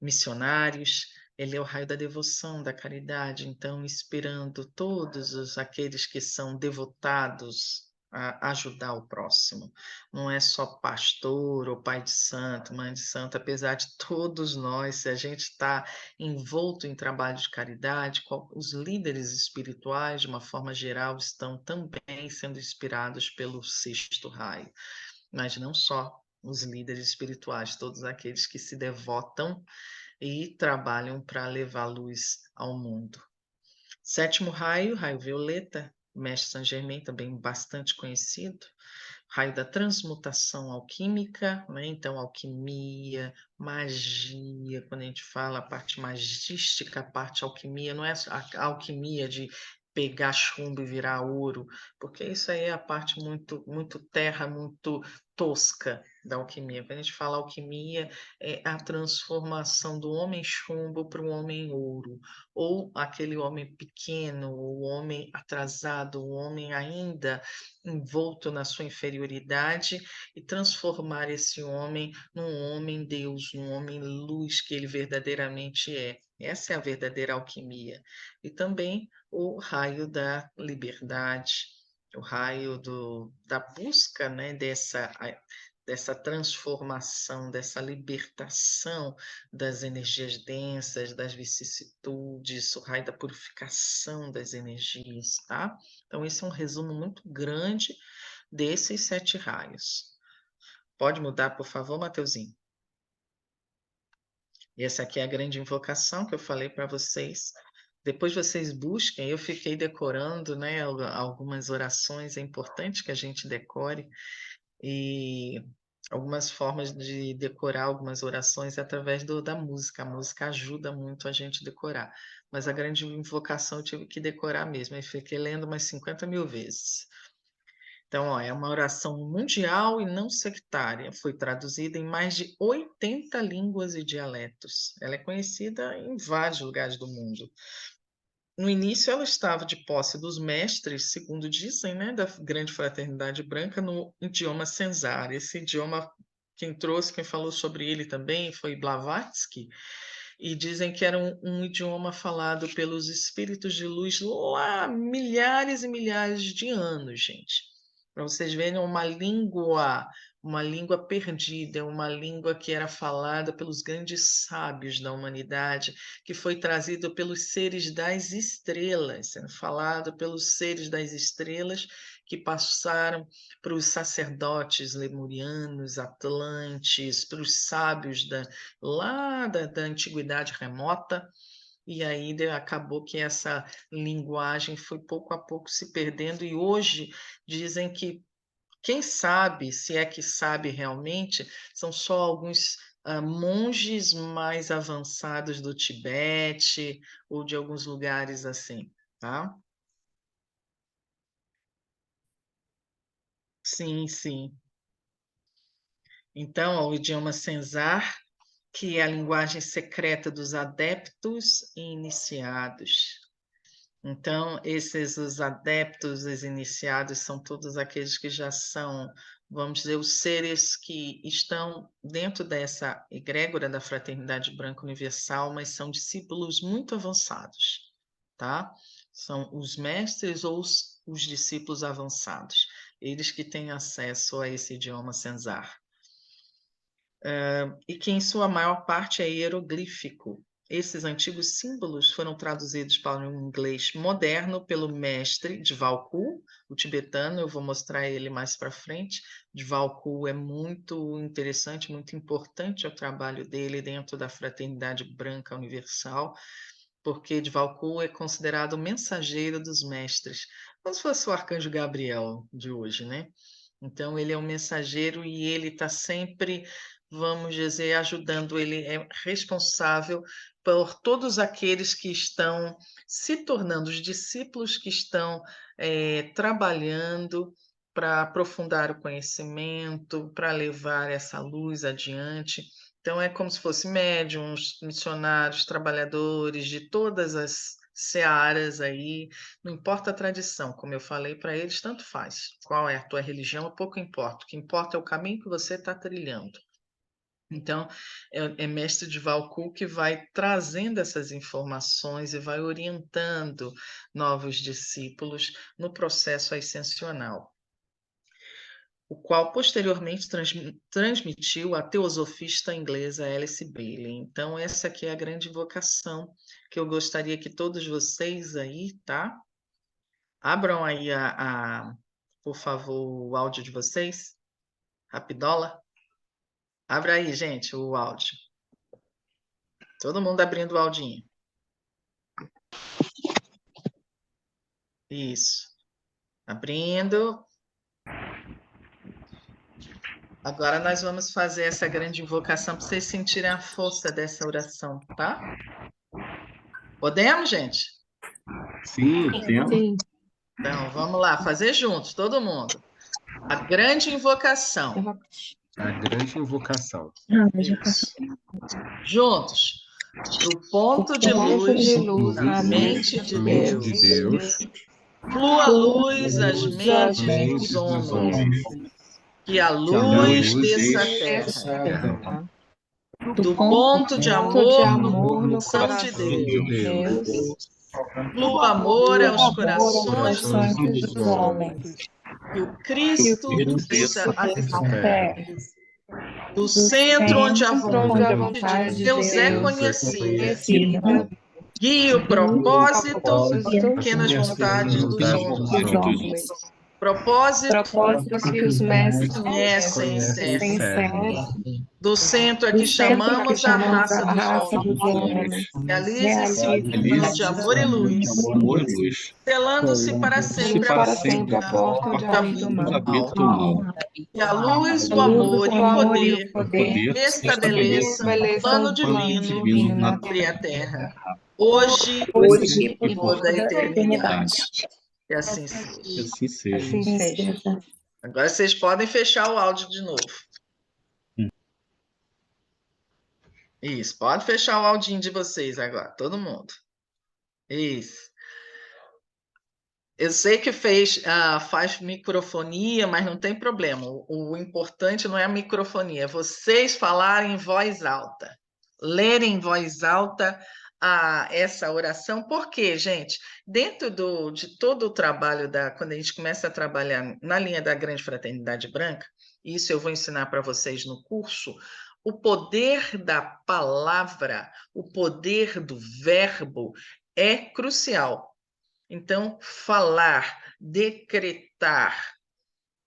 missionários. Ele é o raio da devoção, da caridade, então inspirando todos aqueles que são devotados a ajudar o próximo. Não é só pastor ou pai de santo, mãe de santo, apesar de todos nós, se a gente está envolto em trabalho de caridade, os líderes espirituais, de uma forma geral, estão também sendo inspirados pelo sexto raio, mas não só os líderes espirituais, todos aqueles que se devotam e trabalham para levar luz ao mundo. Sétimo raio, raio violeta, Mestre Saint Germain, também bastante conhecido, raio da transmutação alquímica, né? Então, alquimia, magia, quando a gente fala a parte magística, a parte alquimia, não é a alquimia de pegar chumbo e virar ouro, porque isso aí é a parte muito terra, muito tosca da alquimia. Quando a gente fala alquimia, é a transformação do homem chumbo para o homem ouro, ou aquele homem pequeno, o homem atrasado, o homem ainda envolto na sua inferioridade, e transformar esse homem num homem Deus, num homem luz que ele verdadeiramente é. Essa é a verdadeira alquimia. E também o raio da liberdade, o raio da busca, né, dessa transformação, dessa libertação das energias densas, das vicissitudes, o raio da purificação das energias, tá? Então, esse é um resumo muito grande desses 7 raios. Pode mudar, por favor, Mateuzinho? Essa aqui é a grande invocação que eu falei para vocês. Depois vocês busquem, eu fiquei decorando, né, algumas orações, é importante que a gente decore, e algumas formas de decorar algumas orações é através da música. A música ajuda muito a gente decorar. Mas a grande invocação eu tive que decorar mesmo, e fiquei lendo umas 50.000 vezes. Então, ó, é uma oração mundial e não sectária. Foi traduzida em mais de 80 línguas e dialetos. Ela é conhecida em vários lugares do mundo. No início, ela estava de posse dos mestres, segundo dizem, né, da Grande Fraternidade Branca, no idioma Senzar. Esse idioma, quem falou sobre ele também foi Blavatsky, e dizem que era um idioma falado pelos espíritos de luz lá há milhares e milhares de anos, gente. Para vocês verem, uma língua perdida, uma língua que era falada pelos grandes sábios da humanidade, que foi trazido pelos seres das estrelas, sendo falado pelos seres das estrelas que passaram para os sacerdotes lemurianos, atlantes, para os sábios da antiguidade remota, e aí acabou que essa linguagem foi pouco a pouco se perdendo, e hoje dizem que quem sabe, se é que sabe realmente, são só alguns monges mais avançados do Tibete ou de alguns lugares assim, tá? Sim, sim. Então, ó, o idioma Senzar, que é a linguagem secreta dos adeptos e iniciados. Então, os adeptos, os iniciados, são todos aqueles que já são, vamos dizer, os seres que estão dentro dessa egrégora da Fraternidade Branca Universal, mas são discípulos muito avançados, tá? São os mestres ou os discípulos avançados, eles que têm acesso a esse idioma Senzar. E que em sua maior parte é hieroglífico. Esses antigos símbolos foram traduzidos para o inglês moderno pelo mestre Djwhal o tibetano. Eu vou mostrar ele mais para frente. Djwhal é muito interessante, muito importante o trabalho dele dentro da Fraternidade Branca Universal, porque Djwhal é considerado o mensageiro dos mestres, como se fosse o arcanjo Gabriel de hoje, né? Então, ele é um mensageiro e ele está sempre, vamos dizer, ajudando. Ele é responsável por todos aqueles que estão se tornando os discípulos que estão trabalhando para aprofundar o conhecimento, para levar essa luz adiante. Então, é como se fosse médiuns, missionários, trabalhadores de todas as searas aí, não importa a tradição, como eu falei para eles, tanto faz. Qual é a tua religião, pouco importa. O que importa é o caminho que você está trilhando. Então, é mestre de Valku que vai trazendo essas informações e vai orientando novos discípulos no processo ascensional, o qual posteriormente transmitiu a teosofista inglesa Alice Bailey. Então, essa aqui é a grande invocação que eu gostaria que todos vocês aí, tá? Abram aí, por favor, o áudio de vocês. Rapidola. Abra aí, gente, o áudio. Todo mundo abrindo o audinho. Isso. Abrindo. Agora nós vamos fazer essa grande invocação para vocês sentirem a força dessa oração, tá? Podemos, gente? Sim, temos. Sim. Então, vamos lá, fazer juntos, todo mundo. A grande invocação. A grande invocação. Isso. Juntos. Para o ponto de Ponto luz de luz na mente de Na mente de Deus. Deus. Flua a luz às das mentes Mentes dos dos homens. homens. Que a Que a luz luz desça deixe a essa terra. terra. Do ponto de amor no no coração de coração de Deus. Deus. Flua amor aos corações dos Corações homens. dos homens. Que o Cristo desça a Essa terra. terra. Do centro onde a onde a vontade vontade de de Deus é Deus conhecida. conhecida, Guie o propósito propósito das pequenas vontades dos Vontades homens. dos homens. Propósito que os mestres conhecem e Conhecem e servem. servem. Do centro a que chamamos a raça a dos raça homens. dos homens. Realize-se no plano de Realize-se amor e luz, amor e luz. selando-se para sempre a Para porta sempre a porta onde habita o mal. Habita o mal. que a luz, o amor e o poder Poder estabeleçam o plano divino na sobre a terra, hoje hoje e por toda a eternidade. Que assim que seja. assim seja. assim seja. Agora vocês podem fechar o áudio de novo. Isso, pode fechar o áudio de vocês agora, todo mundo. Isso. Eu sei que faz microfonia, mas não tem problema. O importante não é a microfonia, é vocês falarem em voz alta, lerem em voz alta essa oração. Por quê, gente? Dentro de todo o trabalho, quando a gente começa a trabalhar na linha da Grande Fraternidade Branca, isso eu vou ensinar para vocês no curso, o poder da palavra, o poder do verbo é crucial. Então, falar, decretar,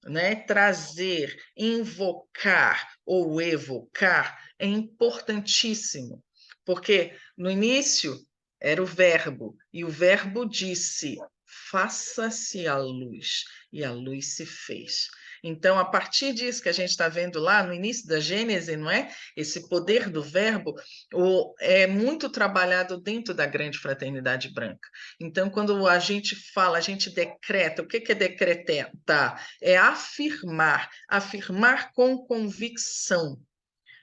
né, trazer, invocar ou evocar é importantíssimo, porque no início era o verbo, e o verbo disse: faça-se a luz, e a luz se fez. Então, a partir disso que a gente está vendo lá no início da Gênese, não é? Esse poder do verbo é muito trabalhado dentro da Grande Fraternidade Branca. Então, quando a gente fala, a gente decreta, o que é decretar? É afirmar com convicção,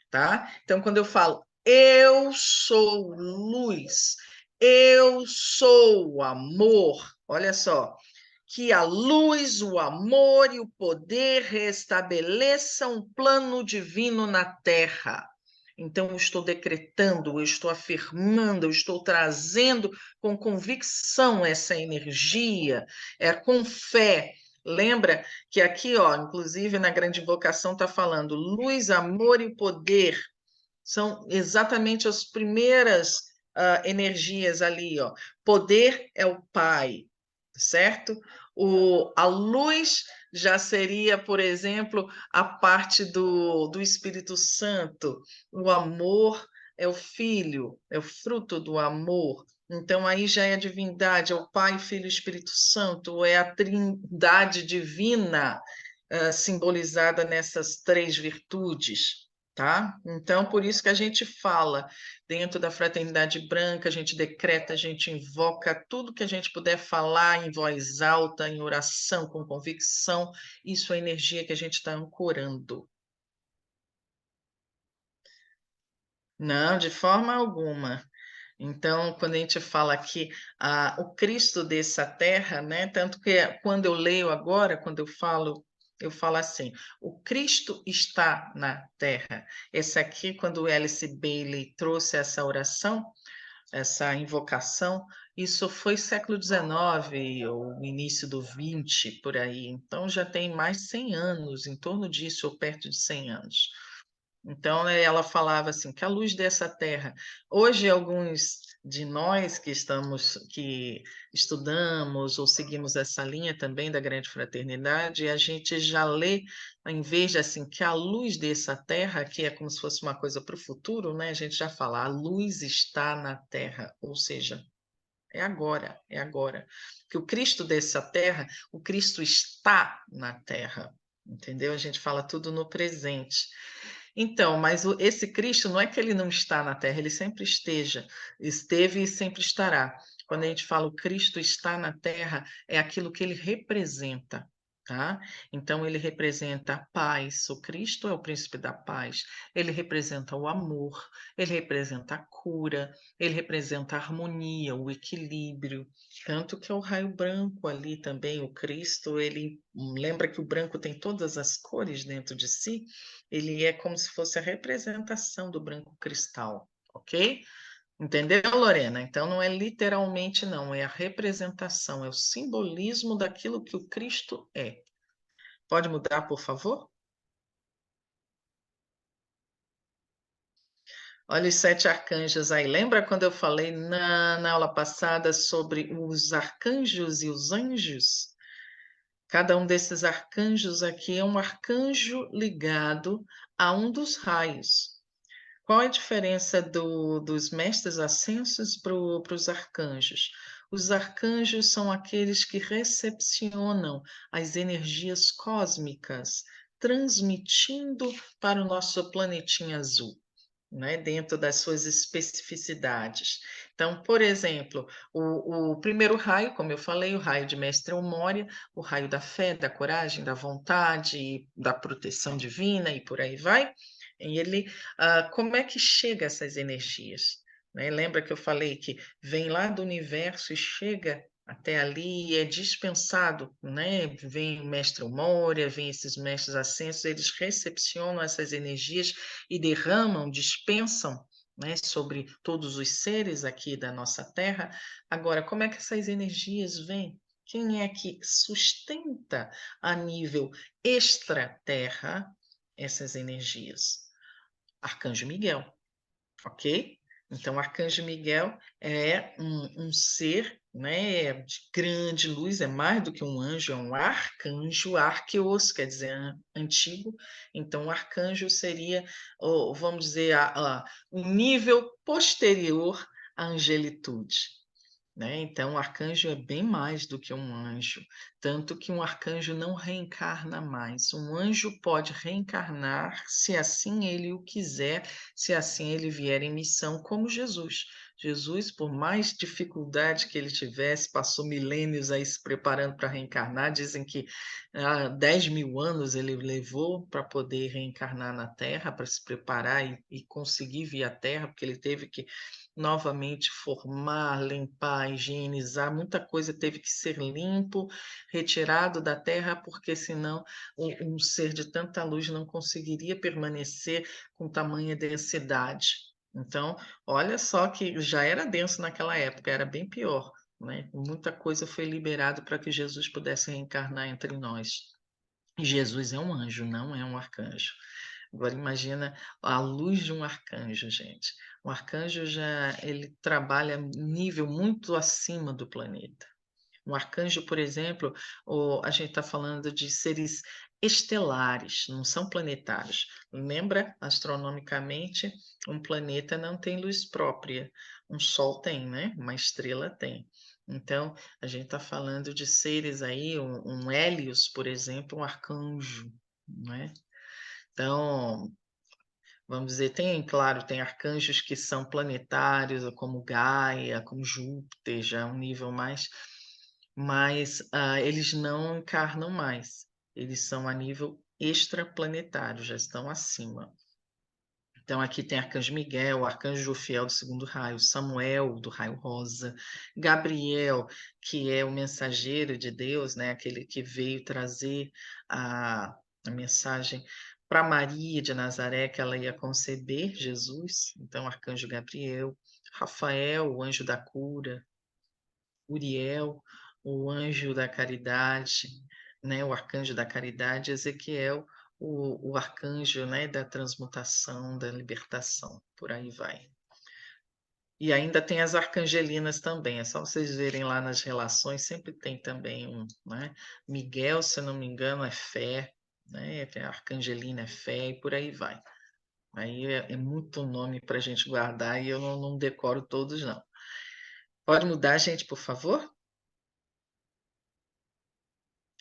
tá? Então, quando eu falo, eu sou luz, eu sou amor, olha só, que a luz, o amor e o poder restabeleçam um plano divino na Terra. Então, eu estou decretando, eu estou afirmando, eu estou trazendo com convicção essa energia, com fé. Lembra que aqui, ó, inclusive na grande invocação está falando luz, amor e poder. São exatamente as primeiras energias ali, ó. Poder é o Pai, certo? A luz já seria, por exemplo, a parte do Espírito Santo. O amor é o Filho, é o fruto do amor. Então, aí já é a divindade, é o Pai, Filho e Espírito Santo, é a trindade divina simbolizada nessas três virtudes. Tá? Então, por isso que a gente fala dentro da Fraternidade Branca, a gente decreta, a gente invoca tudo que a gente puder falar em voz alta, em oração, com convicção, isso é energia que a gente está ancorando. Não, de forma alguma. Então, quando a gente fala aqui, o Cristo dessa terra, né? Tanto que quando eu leio agora, quando eu falo assim, o Cristo está na terra. Esse aqui, quando o Alice Bailey trouxe essa oração, essa invocação, isso foi século XIX, ou início do XX, por aí. Então, já tem mais de 100 anos, em torno disso, ou perto de 100 anos. Então, ela falava assim, que a luz dessa terra. Hoje, alguns de nós que estudamos ou seguimos essa linha também da Grande Fraternidade, a gente já lê, em vez de assim, que a luz dessa terra, que é como se fosse uma coisa para o futuro, né? A gente já fala, a luz está na terra, ou seja, é agora, é agora. Que o Cristo dessa terra, o Cristo está na terra, entendeu? A gente fala tudo no presente. Então, mas esse Cristo não é que ele não está na Terra, ele sempre esteve e sempre estará. quando a gente fala o Cristo está na Terra, é aquilo que ele representa, tá? Então, ele representa a paz, o Cristo é o príncipe da paz, ele representa o amor, ele representa a cura, ele representa a harmonia, o equilíbrio, tanto que é o raio branco ali também, o Cristo, ele lembra que o branco tem todas as cores dentro de si, ele é como se fosse a representação do branco cristal, ok? Entendeu, Lorena? Então não é literalmente, não, é a representação, é o simbolismo daquilo que o Cristo é. Pode mudar, por favor? Olha os 7 arcanjos aí. Lembra quando eu falei na aula passada sobre os arcanjos e os anjos? Cada um desses arcanjos aqui é um arcanjo ligado a um dos raios. Qual é a diferença dos mestres ascensos para os arcanjos? Os arcanjos são aqueles que recepcionam as energias cósmicas, transmitindo para o nosso planetinha azul, né, dentro das suas especificidades. Então, por exemplo, o primeiro raio, como eu falei, o raio de Mestre Moria, o raio da fé, da coragem, da vontade, da proteção divina e por aí vai. E ele, como é que chega essas energias? Né? Lembra que eu falei que vem lá do universo e chega até ali e é dispensado, né? Vem o mestre Moria, vem esses mestres ascensos, eles recepcionam essas energias e derramam, dispensam, né, sobre todos os seres aqui da nossa Terra. Agora, como é que essas energias vêm? Quem é que sustenta a nível extra-terra essas energias? Arcanjo Miguel, ok? Então, o Arcanjo Miguel é um ser, né, de grande luz, é mais do que um anjo, é um arcanjo, arqueos, quer dizer, antigo. Então, o arcanjo seria, vamos dizer, um nível posterior à angelitude. Né? Então, o arcanjo é bem mais do que um anjo, tanto que um arcanjo não reencarna mais. Um anjo pode reencarnar se assim ele o quiser, se assim ele vier em missão, como Jesus. Jesus, por mais dificuldade que ele tivesse, passou milênios aí se preparando para reencarnar. Dizem que 10 mil anos ele levou para poder reencarnar na Terra, para se preparar e conseguir vir à Terra, porque ele teve que novamente formar, limpar, higienizar, muita coisa teve que ser limpo, retirado da terra, porque senão um ser de tanta luz não conseguiria permanecer com tamanha densidade. Então, olha só que já era denso naquela época, era bem pior, né? Muita coisa foi liberada para que Jesus pudesse reencarnar entre nós. E Jesus é um anjo, não é um arcanjo. Agora imagina a luz de um arcanjo, gente. O arcanjo ele trabalha nível muito acima do planeta. Um arcanjo, por exemplo, a gente está falando de seres estelares, não são planetários. Lembra, astronomicamente, um planeta não tem luz própria. Um sol tem, né? Uma estrela tem. Então, a gente está falando de seres aí, um Hélios, por exemplo, um arcanjo, né? Então, vamos dizer, tem, claro, tem arcanjos que são planetários, como Gaia, como Júpiter, já é um nível mais, mas eles não encarnam mais. Eles são a nível extraplanetário, já estão acima. Então, aqui tem Arcanjo Miguel, Arcanjo Jofiel do segundo raio, Samuel do raio rosa, Gabriel, que é o mensageiro de Deus, né? Aquele que veio trazer a mensagem para Maria de Nazaré, que ela ia conceber Jesus. Então, Arcanjo Gabriel, Rafael, o anjo da cura, Uriel, o anjo da caridade, né, o arcanjo da caridade, Ezequiel, o arcanjo, né, da transmutação, da libertação, por aí vai. E ainda tem as arcangelinas também, é só vocês verem lá nas relações, sempre tem também né, Miguel, se não me engano, é fé, né, a arcangelina é fé e por aí vai. Aí é muito nome para a gente guardar e eu não decoro todos, não. Pode mudar, gente, por favor?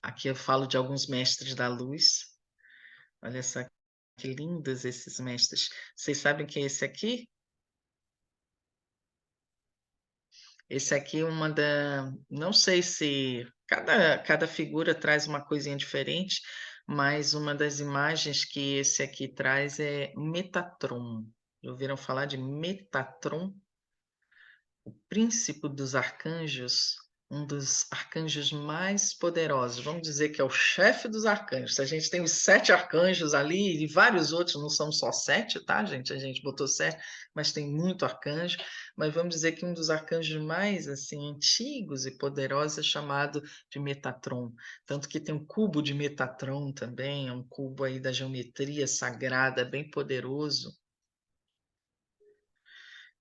Aqui eu falo de alguns mestres da luz. Olha só que lindos esses mestres. Vocês sabem quem é esse aqui? Esse aqui é não sei se cada figura traz uma coisinha diferente, mas uma das imagens que esse aqui traz é Metatron. Já ouviram falar de Metatron? O príncipe dos arcanjos, um dos arcanjos mais poderosos. Vamos dizer que é o chefe dos arcanjos. A gente tem os 7 arcanjos ali e vários outros, não são só 7, tá, gente? A gente botou 7, mas tem muito arcanjo. Mas vamos dizer que um dos arcanjos mais assim antigos e poderosos é chamado de Metatron. Tanto que tem um cubo de Metatron também, é um cubo aí da geometria sagrada, bem poderoso.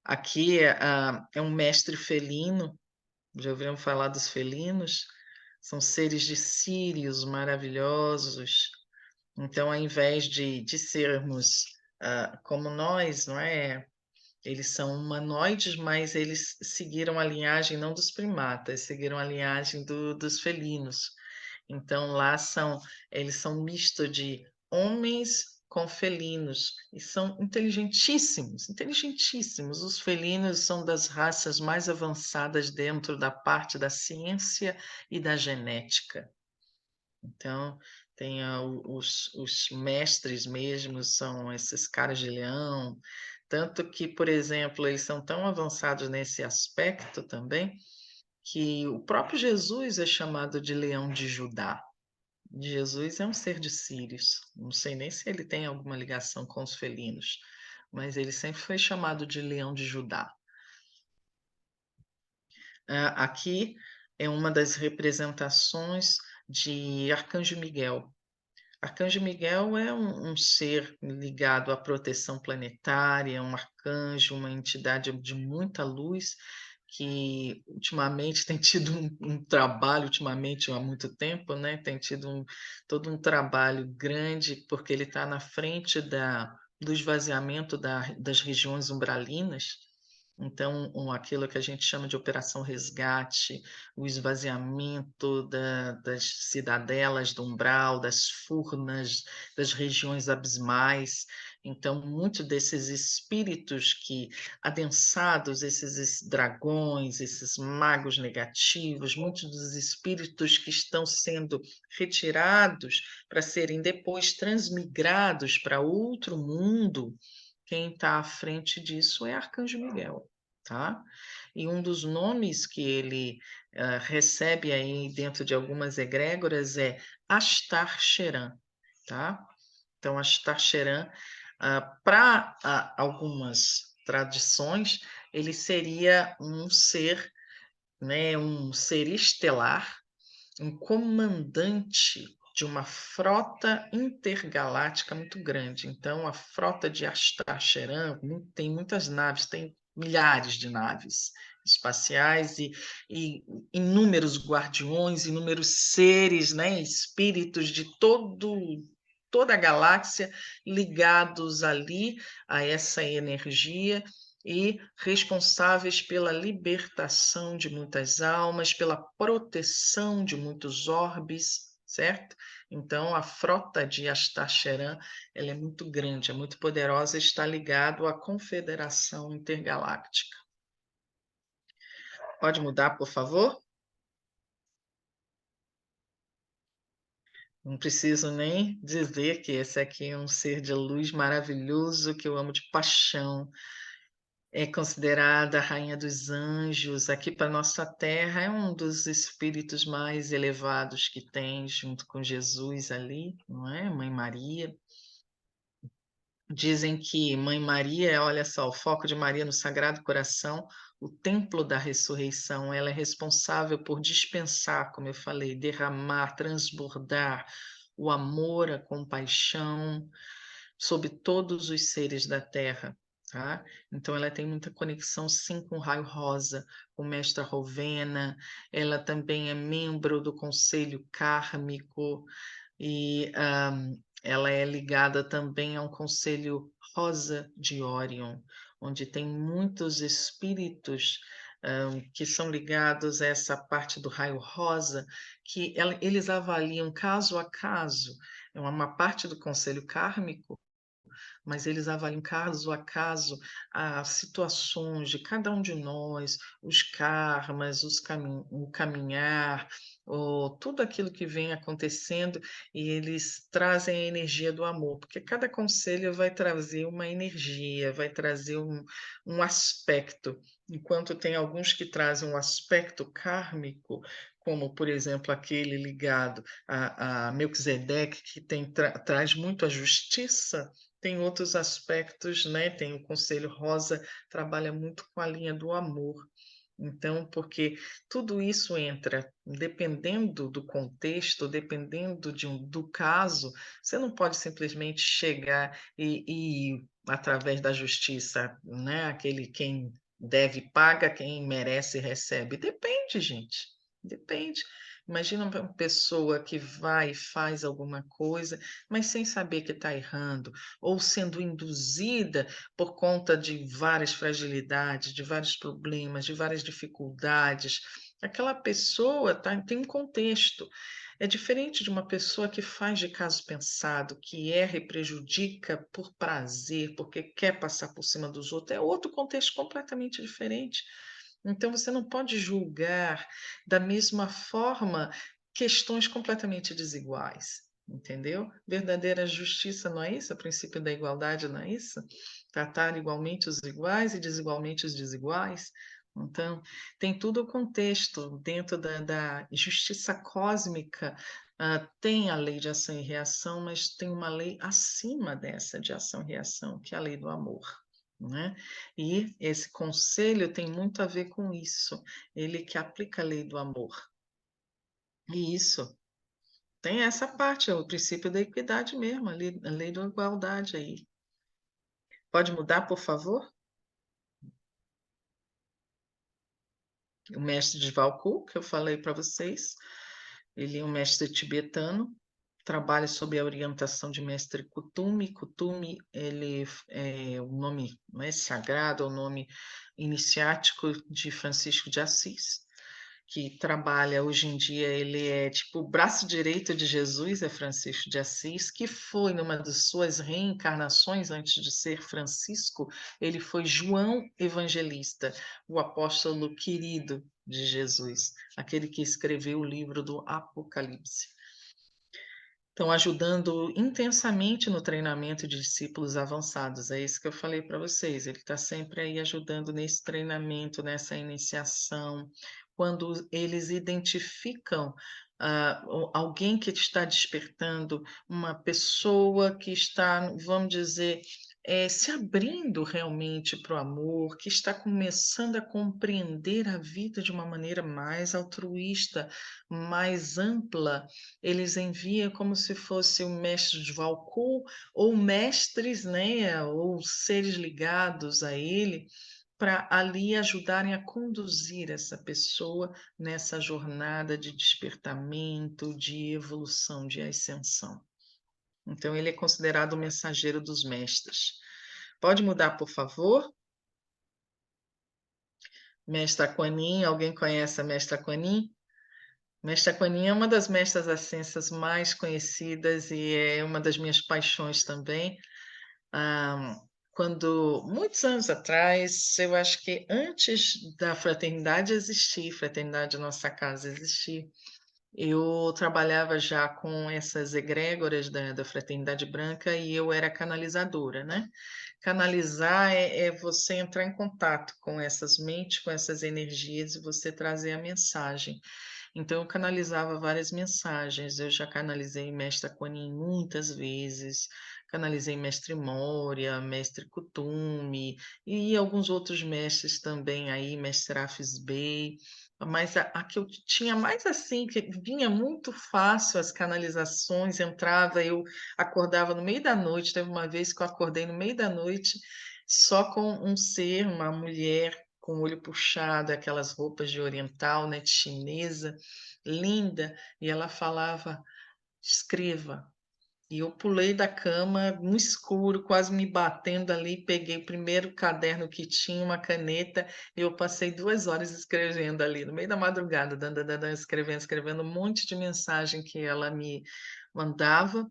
Aqui é um mestre felino. Já ouviram falar dos felinos? São seres de círios maravilhosos. Então, ao invés de sermos como nós, não é? Eles são humanoides, mas eles seguiram a linhagem não dos primatas, seguiram a linhagem dos felinos. Então, eles são misto de homens com felinos e são inteligentíssimos, inteligentíssimos. Os felinos são das raças mais avançadas dentro da parte da ciência e da genética. Então, tem os mestres mesmo, são esses caras de leão, tanto que, por exemplo, eles são tão avançados nesse aspecto também, que o próprio Jesus é chamado de leão de Judá. Jesus é um ser de Sírios. Não sei nem se ele tem alguma ligação com os felinos, mas ele sempre foi chamado de leão de Judá. Aqui é uma das representações de Arcanjo Miguel. Arcanjo Miguel é um ser ligado à proteção planetária, um arcanjo, uma entidade de muita luz, que ultimamente tem tido um trabalho, ultimamente há muito tempo, né? Tem tido todo um trabalho grande, porque ele está na frente do esvaziamento das regiões umbralinas. Então, aquilo que a gente chama de operação resgate, o esvaziamento das cidadelas do umbral, das furnas, das regiões abismais. Então, muitos desses espíritos que adensados, esses dragões, esses magos negativos, muitos dos espíritos que estão sendo retirados para serem depois transmigrados para outro mundo, quem está à frente disso é Arcanjo Miguel, tá? E um dos nomes que ele recebe aí dentro de algumas egrégoras é Astar Sheran, tá? Então, Astar Sheran, para algumas tradições, ele seria um ser, né, um ser estelar, um comandante de uma frota intergaláctica muito grande. Então, a frota de Astacheran tem muitas naves, tem milhares de naves espaciais e inúmeros guardiões, inúmeros seres, né, espíritos de toda a galáxia ligados ali a essa energia e responsáveis pela libertação de muitas almas, pela proteção de muitos orbes, certo? Então, a frota de Astacheran, ela é muito grande, é muito poderosa, está ligado à Confederação Intergaláctica. Pode mudar, por favor? Não preciso nem dizer que esse aqui é um ser de luz maravilhoso que eu amo de paixão. É considerada a rainha dos anjos. Aqui para nossa terra é um dos espíritos mais elevados que tem, junto com Jesus ali, não é? Mãe Maria. Dizem que Mãe Maria, olha só, o foco de Maria no Sagrado Coração, o templo da ressurreição, ela é responsável por dispensar, como eu falei, derramar, transbordar o amor, a compaixão sobre todos os seres da Terra. Tá? Então, ela tem muita conexão, sim, com o raio rosa, com Mestra Rovena, ela também é membro do Conselho Kármico, e ela é ligada também a um conselho Rosa de Órion, onde tem muitos espíritos que são ligados a essa parte do raio rosa, que eles avaliam caso a caso. É uma parte do conselho kármico mas eles avaliam caso a caso as situações de cada um de nós, os karmas, o caminhar, tudo aquilo que vem acontecendo, e eles trazem a energia do amor, porque cada conselho vai trazer uma energia, vai trazer um aspecto, enquanto tem alguns que trazem um aspecto kármico, como, por exemplo, aquele ligado a Melquisedeque, que traz muito a justiça. Tem outros aspectos, né? Tem o Conselho Rosa, trabalha muito com a linha do amor. Então, porque tudo isso entra, dependendo do contexto, dependendo do caso, você não pode simplesmente chegar e através da justiça, né? Aquele quem deve paga, quem merece recebe. Depende, gente. Depende. Imagina uma pessoa que vai e faz alguma coisa, mas sem saber que está errando, ou sendo induzida por conta de várias fragilidades, de vários problemas, de várias dificuldades. Aquela pessoa tem um contexto. É diferente de uma pessoa que faz de caso pensado, que erra e prejudica por prazer, porque quer passar por cima dos outros. É outro contexto completamente diferente. Então, você não pode julgar da mesma forma questões completamente desiguais, entendeu? Verdadeira justiça não é isso? O princípio da igualdade não é isso? Tratar igualmente os iguais e desigualmente os desiguais. Então, tem todo o contexto dentro da justiça cósmica. Tem a lei de ação e reação, mas tem uma lei acima dessa de ação e reação, que é a lei do amor. Né? E esse conselho tem muito a ver com isso, ele que aplica a lei do amor. E isso tem essa parte, é o princípio da equidade mesmo, a lei da igualdade aí. Pode mudar, por favor? O mestre de Valku, que eu falei para vocês, ele é um mestre tibetano, trabalha sob a orientação de mestre Kutumi. Kutumi, ele é o nome mais sagrado, é o nome iniciático de Francisco de Assis, que trabalha hoje em dia, ele é tipo o braço direito de Jesus, é Francisco de Assis, que foi numa das suas reencarnações antes de ser Francisco, ele foi João Evangelista, o apóstolo querido de Jesus, aquele que escreveu o livro do Apocalipse. Estão ajudando intensamente no treinamento de discípulos avançados. É isso que eu falei para vocês. Ele está sempre aí ajudando nesse treinamento, nessa iniciação. Quando eles identificam alguém que está despertando, uma pessoa que está, vamos dizer, se abrindo realmente para o amor, que está começando a compreender a vida de uma maneira mais altruísta, mais ampla, eles enviam como se fosse o mestre de Valku, ou mestres, né, ou seres ligados a ele, para ali ajudarem a conduzir essa pessoa nessa jornada de despertamento, de evolução, de ascensão. Então, ele é considerado o mensageiro dos mestres. Pode mudar, por favor? Mestra Kuan-Yin, alguém conhece a Mestra Kuan-Yin? Mestra Kuan-Yin é uma das mestras ascensas mais conhecidas e é uma das minhas paixões também. Quando, muitos anos atrás, eu acho que antes da fraternidade existir, Fraternidade Nossa Casa existir, eu trabalhava já com essas egrégoras da Fraternidade Branca e eu era canalizadora, né? Canalizar é você entrar em contato com essas mentes, com essas energias e você trazer a mensagem. Então, eu canalizava várias mensagens. Eu já canalizei Mestre Kuan Yin muitas vezes, canalizei Mestre Moria, Mestre Kutumi e alguns outros mestres também aí, Mestre Afis Bey. Mas a que eu tinha mais assim, que vinha muito fácil as canalizações, entrava, eu acordava no meio da noite. Teve uma vez que eu acordei no meio da noite só com um ser, uma mulher com o olho puxado, aquelas roupas de oriental, né, de chinesa, linda, e ela falava: escreva. E eu pulei da cama no escuro, quase me batendo ali, peguei o primeiro caderno que tinha, uma caneta, e eu passei 2 horas escrevendo ali, no meio da madrugada, escrevendo um monte de mensagem que ela me mandava.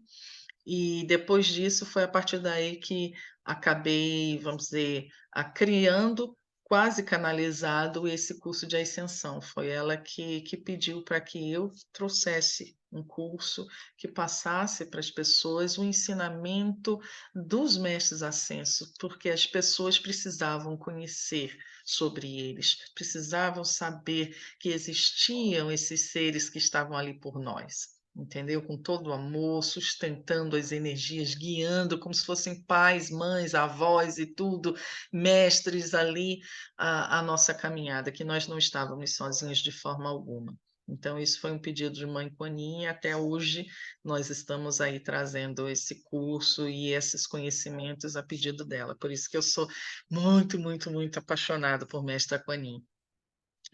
E depois disso foi a partir daí que acabei, vamos dizer, criando, quase canalizado esse curso de ascensão. Foi ela que pediu para que eu trouxesse um curso que passasse para as pessoas o ensinamento dos mestres ascensos, porque as pessoas precisavam conhecer sobre eles, precisavam saber que existiam esses seres que estavam ali por nós. Entendeu? Com todo o amor, sustentando as energias, guiando como se fossem pais, mães, avós e tudo, mestres ali, a nossa caminhada, que nós não estávamos sozinhos de forma alguma. Então, isso foi um pedido de Mãe Quanin, e até hoje nós estamos aí trazendo esse curso e esses conhecimentos a pedido dela. Por isso que eu sou muito, muito, muito apaixonada por Mestra Quanin.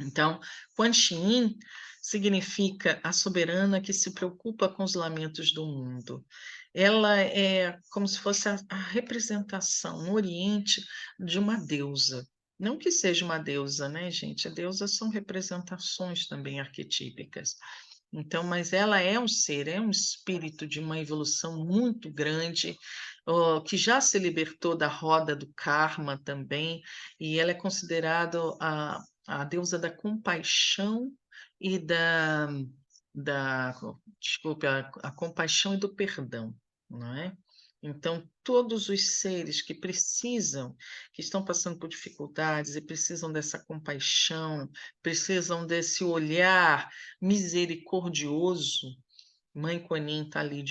Então, Quan Chi Yin significa a soberana que se preocupa com os lamentos do mundo. Ela é como se fosse a representação no Oriente de uma deusa. Não que seja uma deusa, né, gente? As deusas são representações também arquetípicas. Então, mas ela é um ser, é um espírito de uma evolução muito grande, que já se libertou da roda do karma também, e ela é considerada a deusa da compaixão e da desculpe, a compaixão e do perdão, não é? Então, todos os seres que precisam, que estão passando por dificuldades e precisam dessa compaixão, precisam desse olhar misericordioso, Mãe Kuan-Yin está ali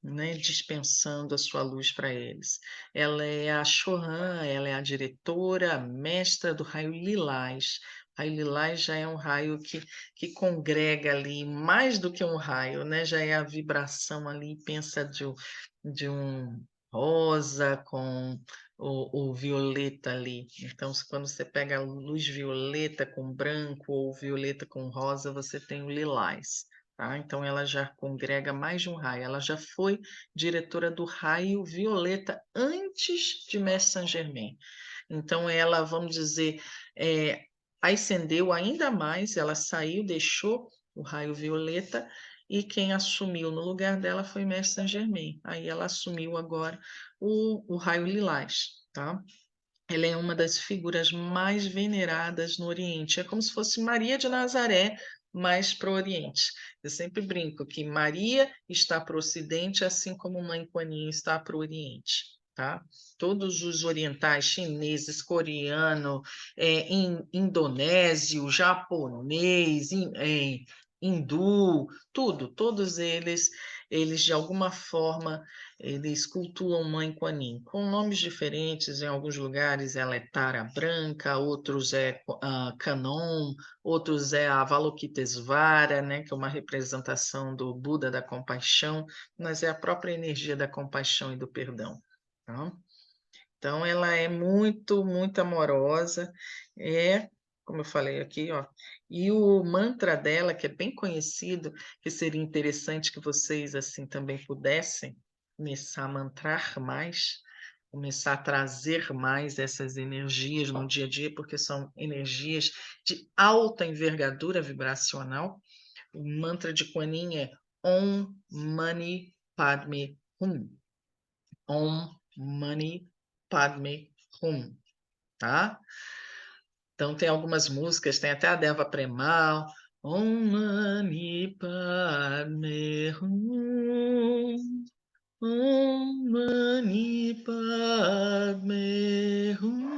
né, dispensando a sua luz para eles. Ela é a Chohan, ela é a diretora, a mestra do raio lilás. O raio lilás já é um raio que congrega ali, mais do que um raio, né? Já é a vibração ali, pensa de um rosa com o violeta ali. Então, quando você pega a luz violeta com branco ou violeta com rosa, você tem o lilás. Tá? Então, ela já congrega mais de um raio. Ela já foi diretora do raio violeta antes de Mestre Saint-Germain. Então, ela, vamos dizer, ascendeu ainda mais, ela saiu, deixou o raio violeta, e quem assumiu no lugar dela foi Mestre Saint-Germain. Aí ela assumiu agora o raio lilás. Tá? Ela é uma das figuras mais veneradas no Oriente. É como se fosse Maria de Nazaré, mais para o Oriente. Eu sempre brinco que Maria está para o Ocidente, assim como Mãe Kuan Yin está para o Oriente. Tá? Todos os orientais, chineses, coreano, indonésio, japonês, hindu, tudo, todos eles de alguma forma eles cultuam Mãe Kuan Yin, com nomes diferentes. Em alguns lugares ela é Tara Branca, outros é Kanon, outros é a Avalokitesvara, né, que é uma representação do Buda da compaixão, mas é a própria energia da compaixão e do perdão. Tá? Então, ela é muito, muito amorosa, como eu falei aqui, ó, e o mantra dela, que é bem conhecido, que seria interessante que vocês, assim, também pudessem começar a mantrar mais, começar a trazer mais essas energias no dia a dia, porque são energias de alta envergadura vibracional. O mantra de Kuan Yin é Om Mani Padme Hum. Om Mani Padme Hum, tá? Então tem algumas músicas, tem até a Deva Premal, Om Mani Padme Hum, Om Mani Padme Hum.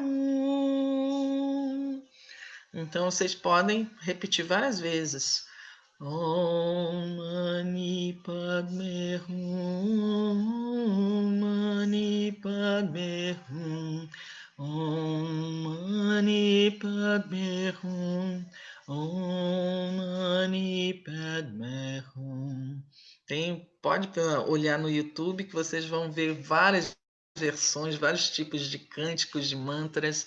Então vocês podem repetir várias vezes. Om Mani Padme Hum, Mani Padme Hum, Om Mani Padme Hum, Om Mani Padme Hum. Pode olhar no YouTube que vocês vão ver várias versões, vários tipos de cânticos, de mantras,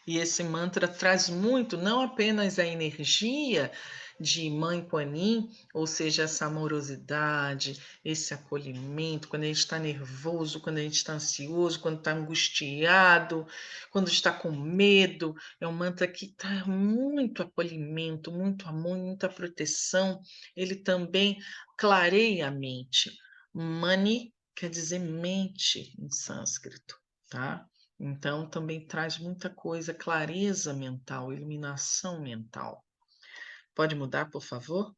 e esse mantra traz muito, não apenas a energia de Mãe Kuan Yin, ou seja, essa amorosidade, esse acolhimento, quando a gente está nervoso, quando a gente está ansioso, quando está angustiado, quando está com medo, é um mantra que traz muito acolhimento, muito amor, muita proteção. Ele também clareia a mente. Mani quer dizer mente em sânscrito, tá? Então, também traz muita coisa, clareza mental, iluminação mental. Pode mudar, por favor?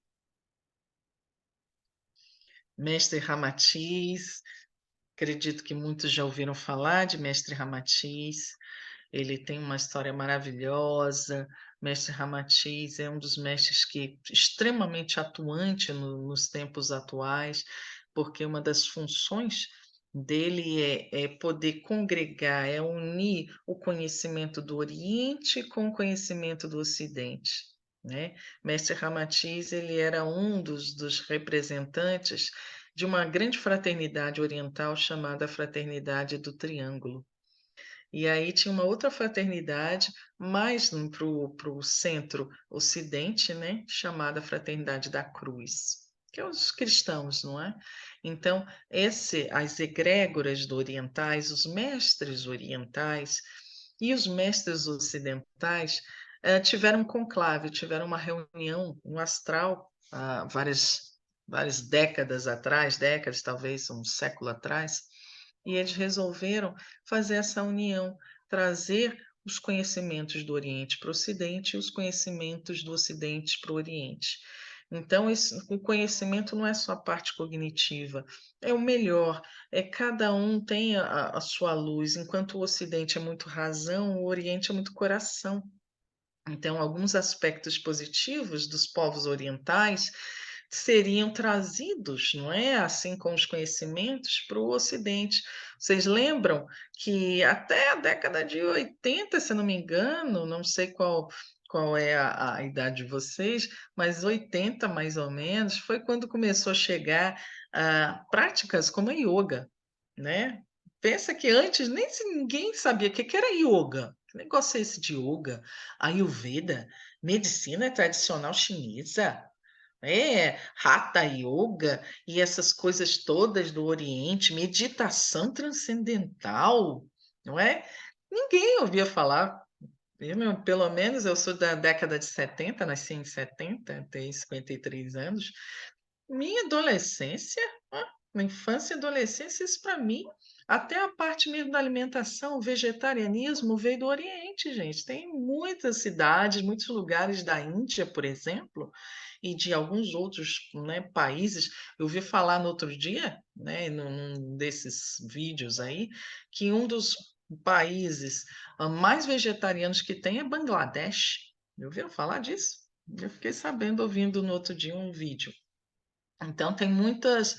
Mestre Ramatiz, acredito que muitos já ouviram falar de Mestre Ramatiz. Ele tem uma história maravilhosa. Mestre Ramatiz é um dos mestres que extremamente atuante nos tempos atuais, porque uma das funções dele é poder congregar, é unir o conhecimento do Oriente com o conhecimento do Ocidente, né? Mestre Ramatiz, ele era um dos representantes de uma grande fraternidade oriental chamada Fraternidade do Triângulo. E aí tinha uma outra fraternidade, mais para o centro-ocidente, né, chamada Fraternidade da Cruz, que é os cristãos, não é? Então, as egrégoras orientais, os mestres orientais e os mestres ocidentais tiveram um conclave, tiveram uma reunião, um astral, há várias décadas atrás, décadas, talvez um século atrás, e eles resolveram fazer essa união, trazer os conhecimentos do Oriente para o Ocidente e os conhecimentos do Ocidente para o Oriente. Então, o conhecimento não é só a parte cognitiva, é o melhor, cada um tem a sua luz, enquanto o Ocidente é muito razão, o Oriente é muito coração. Então, alguns aspectos positivos dos povos orientais seriam trazidos, não é? Assim como os conhecimentos para o Ocidente. Vocês lembram que até a década de 80, se não me engano, não sei qual é a idade de vocês, mas 80 mais ou menos, foi quando começou a chegar práticas como a yoga, né? Pensa que antes nem ninguém sabia o que era yoga. Que negócio é esse de yoga? Ayurveda, medicina tradicional chinesa, Hatha Yoga e essas coisas todas do Oriente, meditação transcendental, não é? Ninguém ouvia falar. Pelo menos eu sou da década de 70, nasci em 70, tenho 53 anos. Minha adolescência, na infância e adolescência, isso para mim, até a parte mesmo da alimentação, o vegetarianismo veio do Oriente, gente. Tem muitas cidades, muitos lugares da Índia, por exemplo, e de alguns outros, né, países. Eu ouvi falar no outro dia, né, num desses vídeos aí, que um dos países mais vegetarianos que tem é Bangladesh. Ouviram falar disso? Eu fiquei sabendo ouvindo no outro dia um vídeo. Então, tem muitos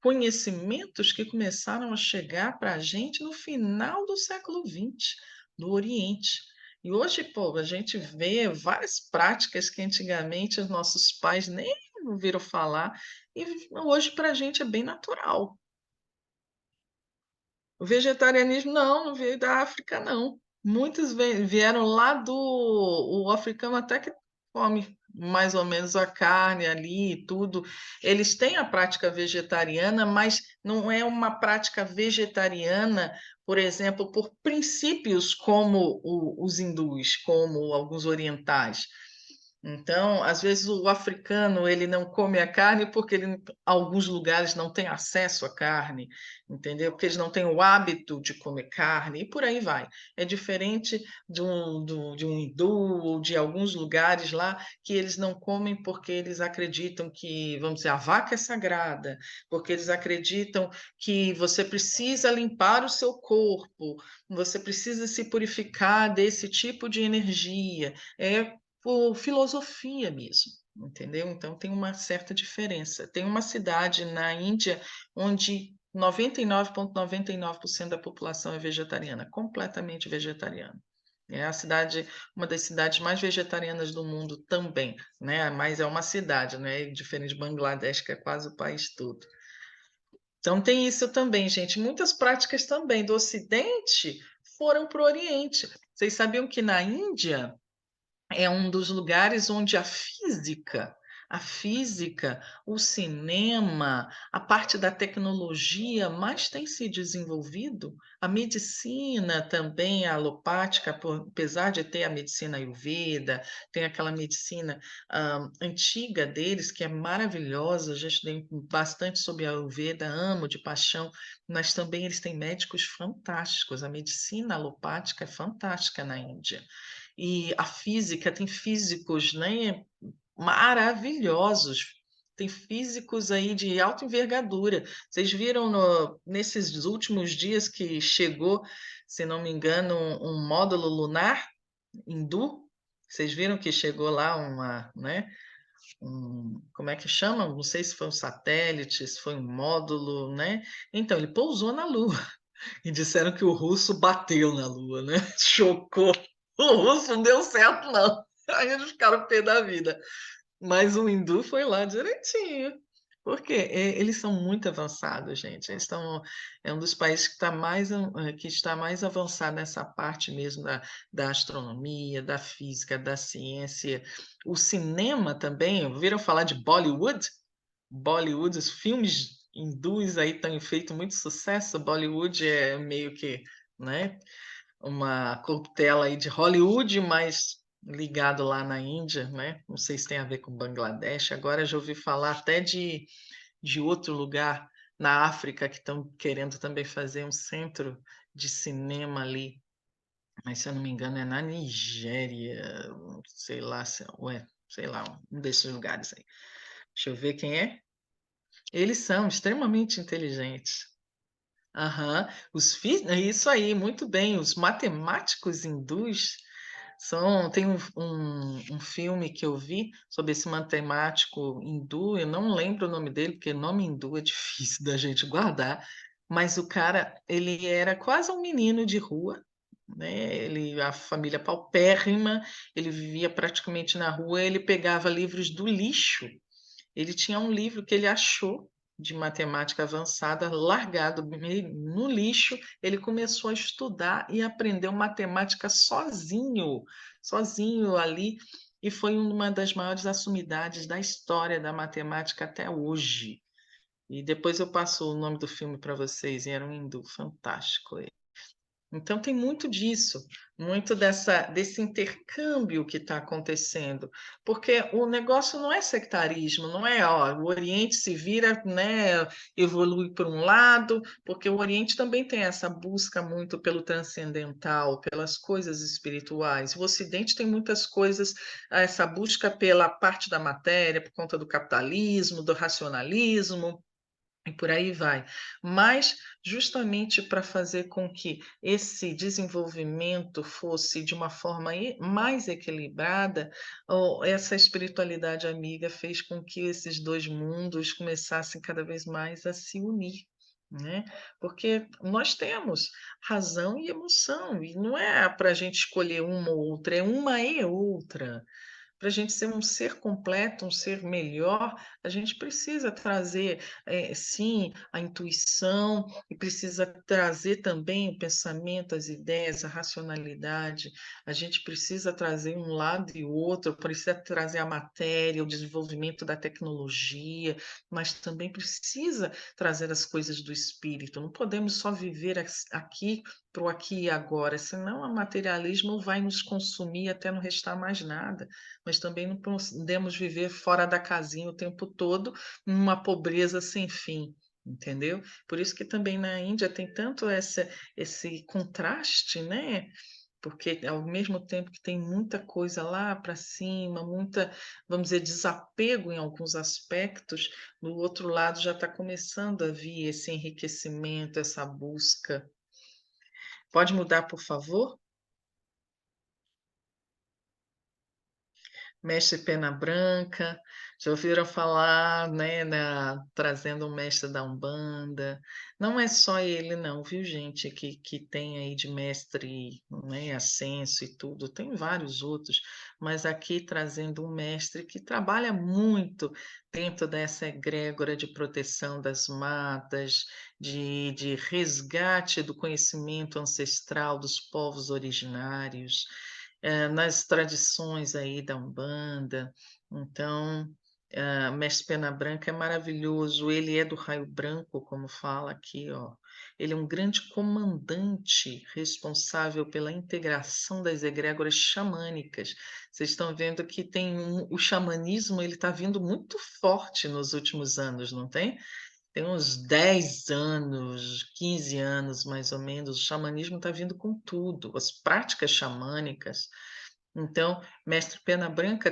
conhecimentos que começaram a chegar para a gente no final do século XX, do Oriente. E hoje, pô, a gente vê várias práticas que antigamente os nossos pais nem ouviram falar, e hoje para a gente é bem natural. O vegetarianismo não veio da África, não. Muitos vieram lá o africano até que come mais ou menos a carne ali e tudo. Eles têm a prática vegetariana, mas não é uma prática vegetariana, por exemplo, por princípios como os hindus, como alguns orientais. Então, às vezes o africano ele não come a carne porque alguns lugares não tem acesso à carne, entendeu? Porque eles não têm o hábito de comer carne e por aí vai. É diferente de um hindu ou de alguns lugares lá que eles não comem porque eles acreditam que, vamos dizer, a vaca é sagrada, porque eles acreditam que você precisa limpar o seu corpo, você precisa se purificar desse tipo de energia. Por filosofia mesmo, entendeu? Então tem uma certa diferença. Tem uma cidade na Índia onde 99,99% da população é vegetariana, completamente vegetariana. É a cidade, uma das cidades mais vegetarianas do mundo também, né? Mas é uma cidade, né? Diferente de Bangladesh, que é quase o país todo. Então tem isso também, gente. Muitas práticas também do Ocidente foram para o Oriente. Vocês sabiam que na Índia é um dos lugares onde a a física, o cinema, a parte da tecnologia mais tem se desenvolvido. A medicina também, a alopática, apesar de ter a medicina Ayurveda, tem aquela medicina antiga deles, que é maravilhosa, já estudei bastante sobre a Ayurveda, amo de paixão, mas também eles têm médicos fantásticos. A medicina alopática é fantástica na Índia. E a física, tem físicos, né, maravilhosos. Tem físicos aí de alta envergadura. Vocês viram nesses últimos dias que chegou, se não me engano, um módulo lunar hindu? Vocês viram que chegou lá né, como é que chama? Não sei se foi um satélite, se foi um módulo, né? Então, ele pousou na Lua e disseram que o russo bateu na Lua, né? Chocou. O russo não deu certo, não. Aí eles ficaram pé da vida. Mas o hindu foi lá direitinho. Porque eles são muito avançados, gente. É um dos países que está mais avançado nessa parte mesmo da astronomia, da física, da ciência. O cinema também, ouviram falar de Bollywood? Bollywood, os filmes hindus aí têm feito muito sucesso. Bollywood é meio que, né, uma corruptela aí de Hollywood, mas ligado lá na Índia, né? Não sei se tem a ver com Bangladesh. Agora já ouvi falar até de outro lugar na África que estão querendo também fazer um centro de cinema ali. Mas se eu não me engano é na Nigéria, sei lá, sei lá, um desses lugares aí. Deixa eu ver quem é. Eles são extremamente inteligentes. Aham, é isso aí, muito bem. Os matemáticos hindus tem um filme que eu vi sobre esse matemático hindu, eu não lembro o nome dele, porque nome hindu é difícil da gente guardar, mas o cara, ele era quase um menino de rua, né? A família paupérrima, ele vivia praticamente na rua, ele pegava livros do lixo. Ele tinha um livro que ele achou de matemática avançada, largado no lixo. Ele começou a estudar e aprendeu matemática sozinho, sozinho ali, e foi uma das maiores sumidades da história da matemática até hoje. E depois eu passo o nome do filme para vocês, e era um hindu fantástico. Então tem muito disso, muito desse intercâmbio que está acontecendo, porque o negócio não é sectarismo, não é, ó, o Oriente se vira, né, evolui por um lado, porque o Oriente também tem essa busca muito pelo transcendental, pelas coisas espirituais. O Ocidente tem muitas coisas, essa busca pela parte da matéria, por conta do capitalismo, do racionalismo, e por aí vai. Mas justamente para fazer com que esse desenvolvimento fosse de uma forma mais equilibrada, essa espiritualidade amiga fez com que esses dois mundos começassem cada vez mais a se unir. Né? Porque nós temos razão e emoção, e não é para a gente escolher uma ou outra, é uma e outra. Para a gente ser um ser completo, um ser melhor, a gente precisa trazer, sim, a intuição, e precisa trazer também o pensamento, as ideias, a racionalidade. A gente precisa trazer um lado e outro, precisa trazer a matéria, o desenvolvimento da tecnologia, mas também precisa trazer as coisas do espírito. Não podemos só viver aqui para o aqui e agora, senão o materialismo vai nos consumir até não restar mais nada, mas também não podemos viver fora da casinha o tempo todo, numa pobreza sem fim, entendeu? Por isso que também na Índia tem tanto esse contraste, né? Porque ao mesmo tempo que tem muita coisa lá para cima, muita, vamos dizer, desapego em alguns aspectos, no outro lado já está começando a vir esse enriquecimento, essa busca. Pode mudar, por favor? Mestre Pena Branca, já ouviram falar, né, trazendo um mestre da Umbanda. Não é só ele, não, viu, gente, que tem aí de mestre, né, ascenso e tudo, tem vários outros, mas aqui trazendo um mestre que trabalha muito dentro dessa egrégora de proteção das matas, de resgate do conhecimento ancestral dos povos originários, nas tradições aí da Umbanda. Então, Mestre Pena Branca é maravilhoso, ele é do raio branco, como fala aqui, ó. Ele é um grande comandante responsável pela integração das egrégoras xamânicas. Vocês estão vendo que o xamanismo ele está vindo muito forte nos últimos anos, não tem? Tem uns 10 anos, 15 anos mais ou menos, o xamanismo está vindo com tudo, as práticas xamânicas. Então, Mestre Pena Branca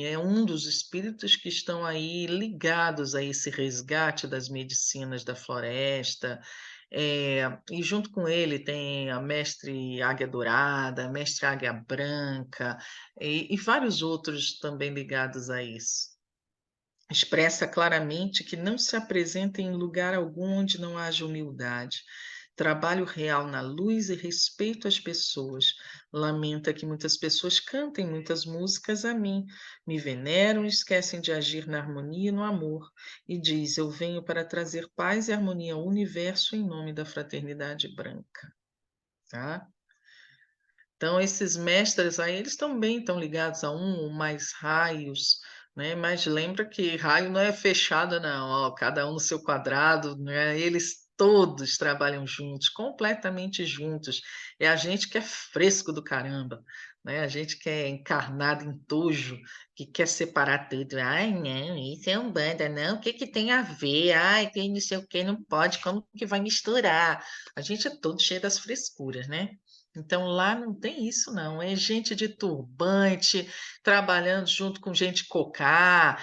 é um dos espíritos que estão aí ligados a esse resgate das medicinas da floresta, e junto com ele tem a Mestre Águia Dourada, a Mestre Águia Branca, e vários outros também ligados a isso. Expressa claramente que não se apresenta em lugar algum onde não haja humildade. Trabalho real na luz e respeito às pessoas. Lamenta que muitas pessoas cantem muitas músicas a mim, me veneram e esquecem de agir na harmonia e no amor. E diz: Eu venho para trazer paz e harmonia ao universo em nome da fraternidade branca. Tá? Então, esses mestres aí, eles também estão ligados a um ou mais raios, né? Mas lembra que raio não é fechado, não, ó, cada um no seu quadrado, né? Eles todos trabalham juntos, completamente juntos. É a gente que é fresco do caramba, né? A gente que é encarnado em tojo, que quer separar tudo. Ai, não, isso é Umbanda, não, o que que tem a ver? Ai, tem não sei o que, não pode, como que vai misturar? A gente é todo cheio das frescuras, né? Então lá não tem isso, não. É gente de turbante, trabalhando junto com gente cocá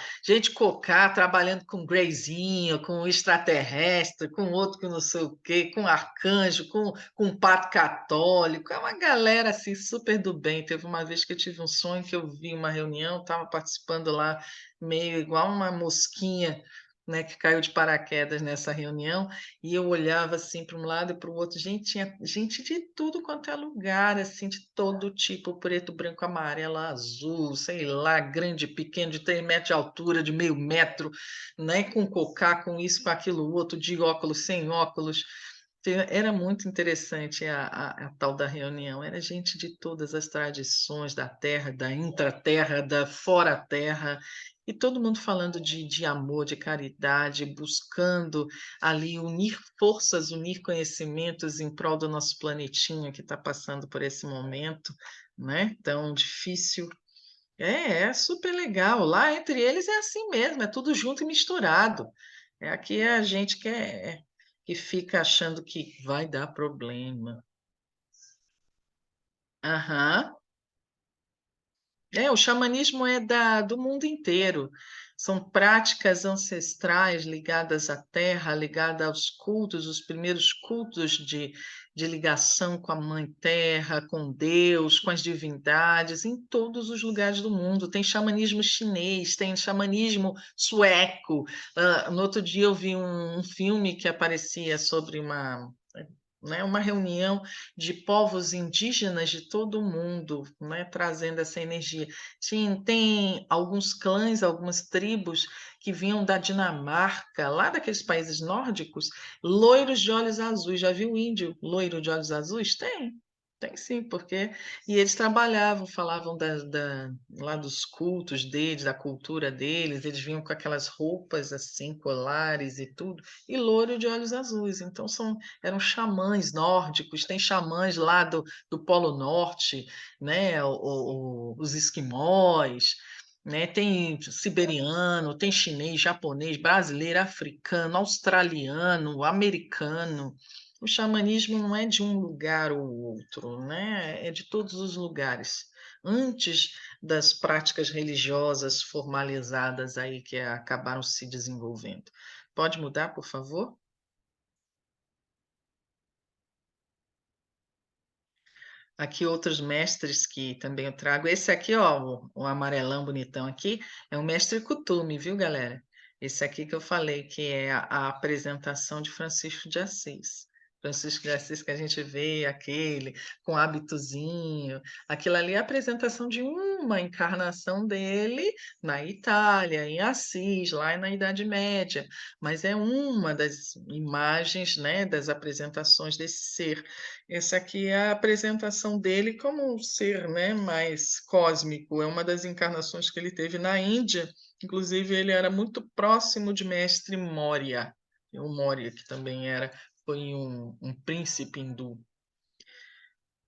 trabalhando com Greyzinho, com extraterrestre, com outro que não sei o quê, com arcanjo, com um pato católico. É uma galera assim super do bem. Teve uma vez que eu tive um sonho que eu vi uma reunião, estava participando lá, meio igual uma mosquinha, né, que caiu de paraquedas nessa reunião. E eu olhava assim para um lado e para o outro, gente, tinha gente de tudo quanto é lugar, assim, de todo tipo, preto, branco, amarelo, azul, sei lá, grande, pequeno, de 3 metros de altura, de meio metro, né? Com cocá, com isso, com aquilo, outro, de óculos, sem óculos. Era muito interessante a tal da reunião. Era gente de todas as tradições da terra, da intraterra, da fora-terra, e todo mundo falando de amor, de caridade, buscando ali unir forças, unir conhecimentos em prol do nosso planetinha que está passando por esse momento, né? Tão difícil. É super legal. Lá entre eles é assim mesmo, é tudo junto e misturado. Aqui é a gente que fica achando que vai dar problema. Aham. O xamanismo é do mundo inteiro. São práticas ancestrais ligadas à terra, ligadas aos cultos, os primeiros cultos de ligação com a Mãe Terra, com Deus, com as divindades, em todos os lugares do mundo. Tem xamanismo chinês, tem xamanismo sueco. No outro dia eu vi um filme que aparecia sobre uma reunião de povos indígenas de todo o mundo, né, trazendo essa energia. Tem alguns clãs, algumas tribos que vinham da Dinamarca, lá daqueles países nórdicos, loiros de olhos azuis. Já viu índio loiro de olhos azuis? Tem sim, porque. E eles trabalhavam, falavam lá dos cultos deles, da cultura deles, eles vinham com aquelas roupas assim, colares e tudo, e loiro de olhos azuis. Então eram xamãs nórdicos, tem xamãs lá do Polo Norte, né? Os esquimós, né? Tem siberiano, tem chinês, japonês, brasileiro, africano, australiano, americano. O xamanismo não é de um lugar ou outro, né? É de todos os lugares. Antes das práticas religiosas formalizadas aí que acabaram se desenvolvendo. Pode mudar, por favor? Aqui outros mestres que também eu trago. Esse aqui, ó, o amarelão bonitão aqui, é o mestre Kutume, viu, galera? Esse aqui que eu falei, que é a apresentação de Francisco de Assis. Francisco de Assis que a gente vê, aquele com hábitozinho, aquilo ali é a apresentação de uma encarnação dele na Itália, em Assis, lá na Idade Média, mas é uma das imagens, né, das apresentações desse ser. Essa aqui é a apresentação dele como um ser, né, mais cósmico, é uma das encarnações que ele teve na Índia, inclusive ele era muito próximo de Mestre Moria, o Moria, que também foi um príncipe hindu.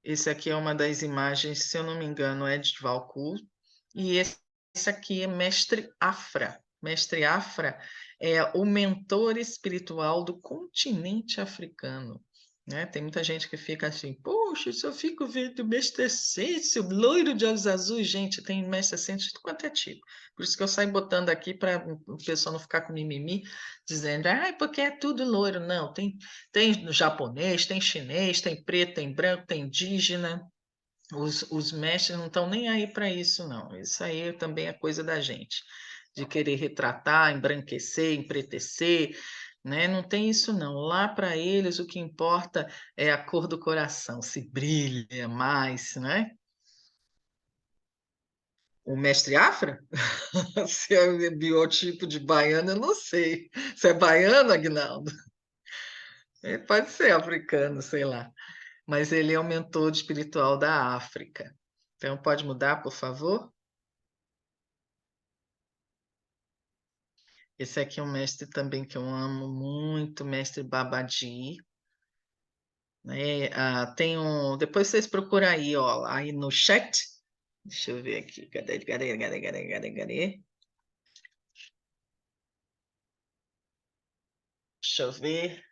Esse aqui é uma das imagens, se eu não me engano, é de Valcourt. E esse aqui é Mestre Afra. Mestre Afra é o mentor espiritual do continente africano. Né? Tem muita gente que fica assim, poxa, se eu fico vendo Mestre Essêncio, loiro de olhos azuis, gente, tem Mestre Essêncio de tudo quanto é tipo. Por isso que eu saio botando aqui para o pessoal não ficar com mimimi, dizendo, porque é tudo loiro. Não, tem japonês, tem chinês, tem preto, tem branco, tem indígena. Os mestres não estão nem aí para isso, não. Isso aí também é coisa da gente, de querer retratar, embranquecer, empretecer, né? Não tem isso, não. Lá para eles o que importa é a cor do coração, se brilha mais, né? O mestre Afra? Se é biotipo de baiano, eu não sei. Se é baiano, Aguinaldo? Ele pode ser africano, sei lá. Mas ele é o mentor espiritual da África. Então, pode mudar, por favor? Esse aqui é um mestre também que eu amo muito, mestre Babaji. Né? Depois vocês procuram aí, ó, aí no chat. Deixa eu ver aqui. Cadê? Deixa eu ver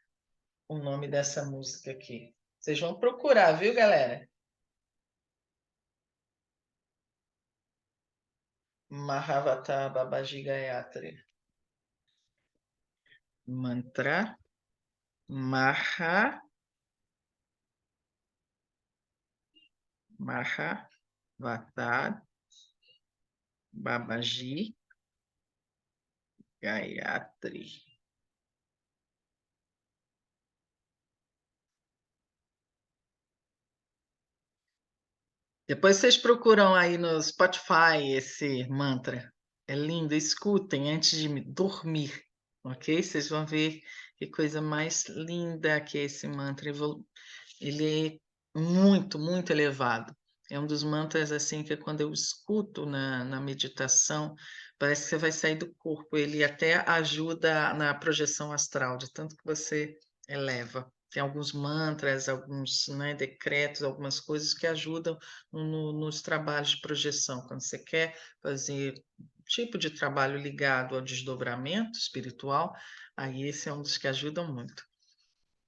o nome dessa música aqui. Vocês vão procurar, viu, galera? Mahavata Babaji Gayatri. Mantra Mahavata Babaji Gayatri. Depois vocês procuram aí no Spotify esse mantra. É lindo, escutem antes de dormir, ok? Vocês vão ver que coisa mais linda que é esse mantra. Ele é muito, muito elevado. É um dos mantras assim que quando eu escuto na meditação, parece que você vai sair do corpo. Ele até ajuda na projeção astral, de tanto que você eleva. Tem alguns mantras, alguns, né, decretos, algumas coisas que ajudam nos trabalhos de projeção. Quando você quer fazer tipo de trabalho ligado ao desdobramento espiritual, aí esse é um dos que ajudam muito.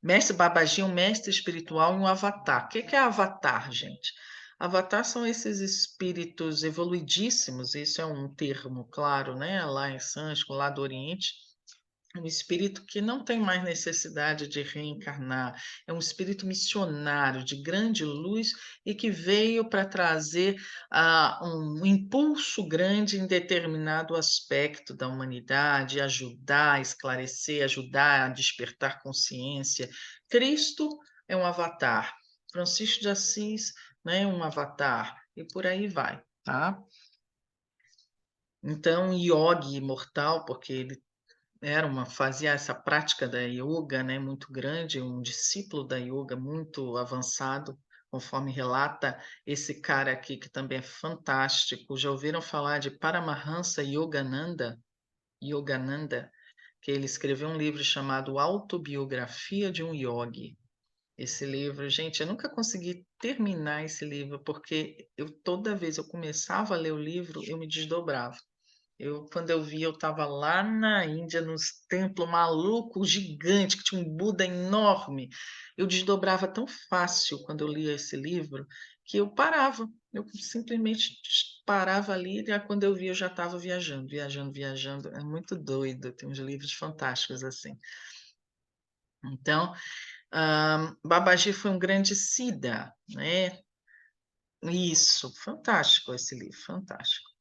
Mestre Babaji é um mestre espiritual e um avatar. O que é avatar, gente? Avatar são esses espíritos evoluidíssimos, isso é um termo, claro, né? Lá em Sânscrito, lá do Oriente, um espírito que não tem mais necessidade de reencarnar, é um espírito missionário de grande luz e que veio para trazer um impulso grande em determinado aspecto da humanidade, ajudar a esclarecer, ajudar a despertar consciência. Cristo é um avatar, Francisco de Assis, né, um avatar, e por aí vai, tá? Então, yogi imortal, porque ele fazia essa prática da yoga, né, muito grande, um discípulo da yoga muito avançado, conforme relata esse cara aqui que também é fantástico. Já ouviram falar de Paramahansa Yogananda? Yogananda, que ele escreveu um livro chamado Autobiografia de um Yogi. Esse livro, gente, eu nunca consegui terminar esse livro porque toda vez eu começava a ler o livro, eu me desdobrava. Quando eu vi, eu estava lá na Índia, nos templos maluco, gigante, que tinha um Buda enorme. Eu desdobrava tão fácil quando eu lia esse livro que eu parava. Eu simplesmente parava ali e quando eu vi, eu já estava viajando. É muito doido. Tem uns livros fantásticos assim. Então, Babaji foi um grande Siddha, né? Isso, fantástico esse livro, fantástico.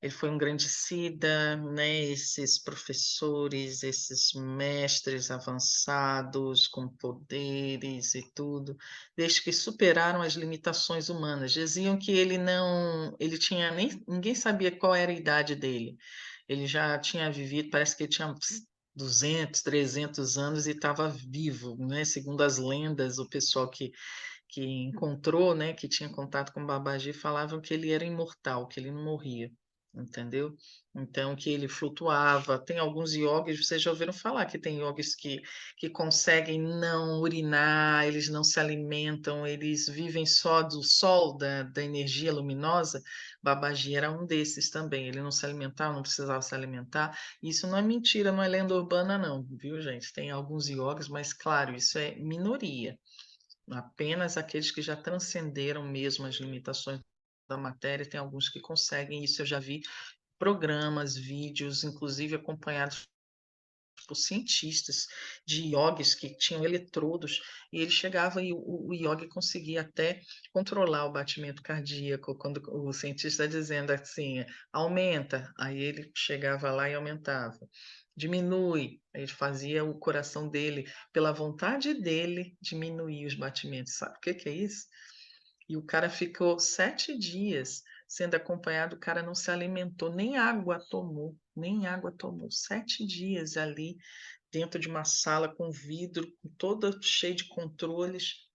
Ele foi um grande Siddha, né? Esses professores, esses mestres avançados, com poderes e tudo, desde que superaram as limitações humanas. Diziam que ele não, ele tinha nem, ninguém sabia qual era a idade dele. Ele já tinha vivido, parece que ele tinha 200, 300 anos e estava vivo, né? Segundo as lendas, o pessoal que encontrou, né, que tinha contato com Babaji, falavam que ele era imortal, que ele não morria, entendeu? Então, que ele flutuava. Tem alguns yogis, vocês já ouviram falar que tem yogis que conseguem não urinar, eles não se alimentam, eles vivem só do sol, da energia luminosa. Babaji era um desses também, ele não se alimentava, não precisava se alimentar. Isso não é mentira, não é lenda urbana, não, viu, gente? Tem alguns yogis, mas, claro, isso é minoria. Apenas aqueles que já transcenderam mesmo as limitações da matéria, tem alguns que conseguem isso. Eu já vi programas, vídeos, inclusive acompanhados por cientistas de yogis que tinham eletrodos, e ele chegava e o yogi conseguia até controlar o batimento cardíaco, quando o cientista está dizendo assim, aumenta, aí ele chegava lá e aumentava. Diminui, aí ele fazia o coração dele, pela vontade dele, diminuir os batimentos. Sabe o que que é isso? E o cara ficou 7 dias sendo acompanhado, o cara não se alimentou, nem água tomou, nem água tomou. 7 dias ali dentro de uma sala com vidro, toda cheia de controles.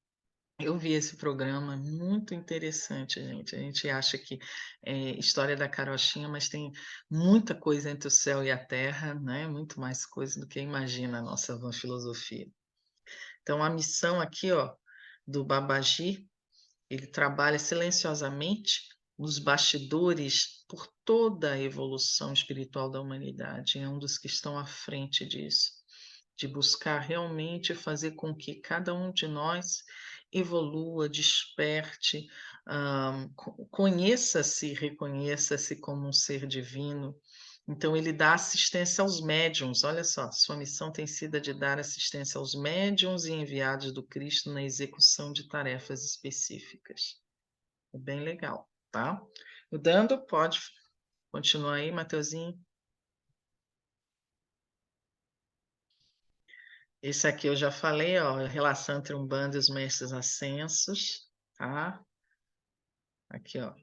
Eu vi esse programa, muito interessante, gente. A gente acha que é história da carochinha, mas tem muita coisa entre o céu e a terra, né? Muito mais coisa do que imagina a nossa van filosofia. Então, a missão aqui, ó, do Babaji, ele trabalha silenciosamente nos bastidores por toda a evolução espiritual da humanidade. É um dos que estão à frente disso, de buscar realmente fazer com que cada um de nós evolua, desperte, conheça-se, reconheça-se como um ser divino. Então, ele dá assistência aos médiums. Olha só, sua missão tem sido a de dar assistência aos médiums e enviados do Cristo na execução de tarefas específicas. É bem legal, tá? O Dando, pode continuar aí, Mateuzinho. Esse aqui eu já falei, ó, a relação entre Umbanda e os mestres ascensos, tá? Aqui, ó,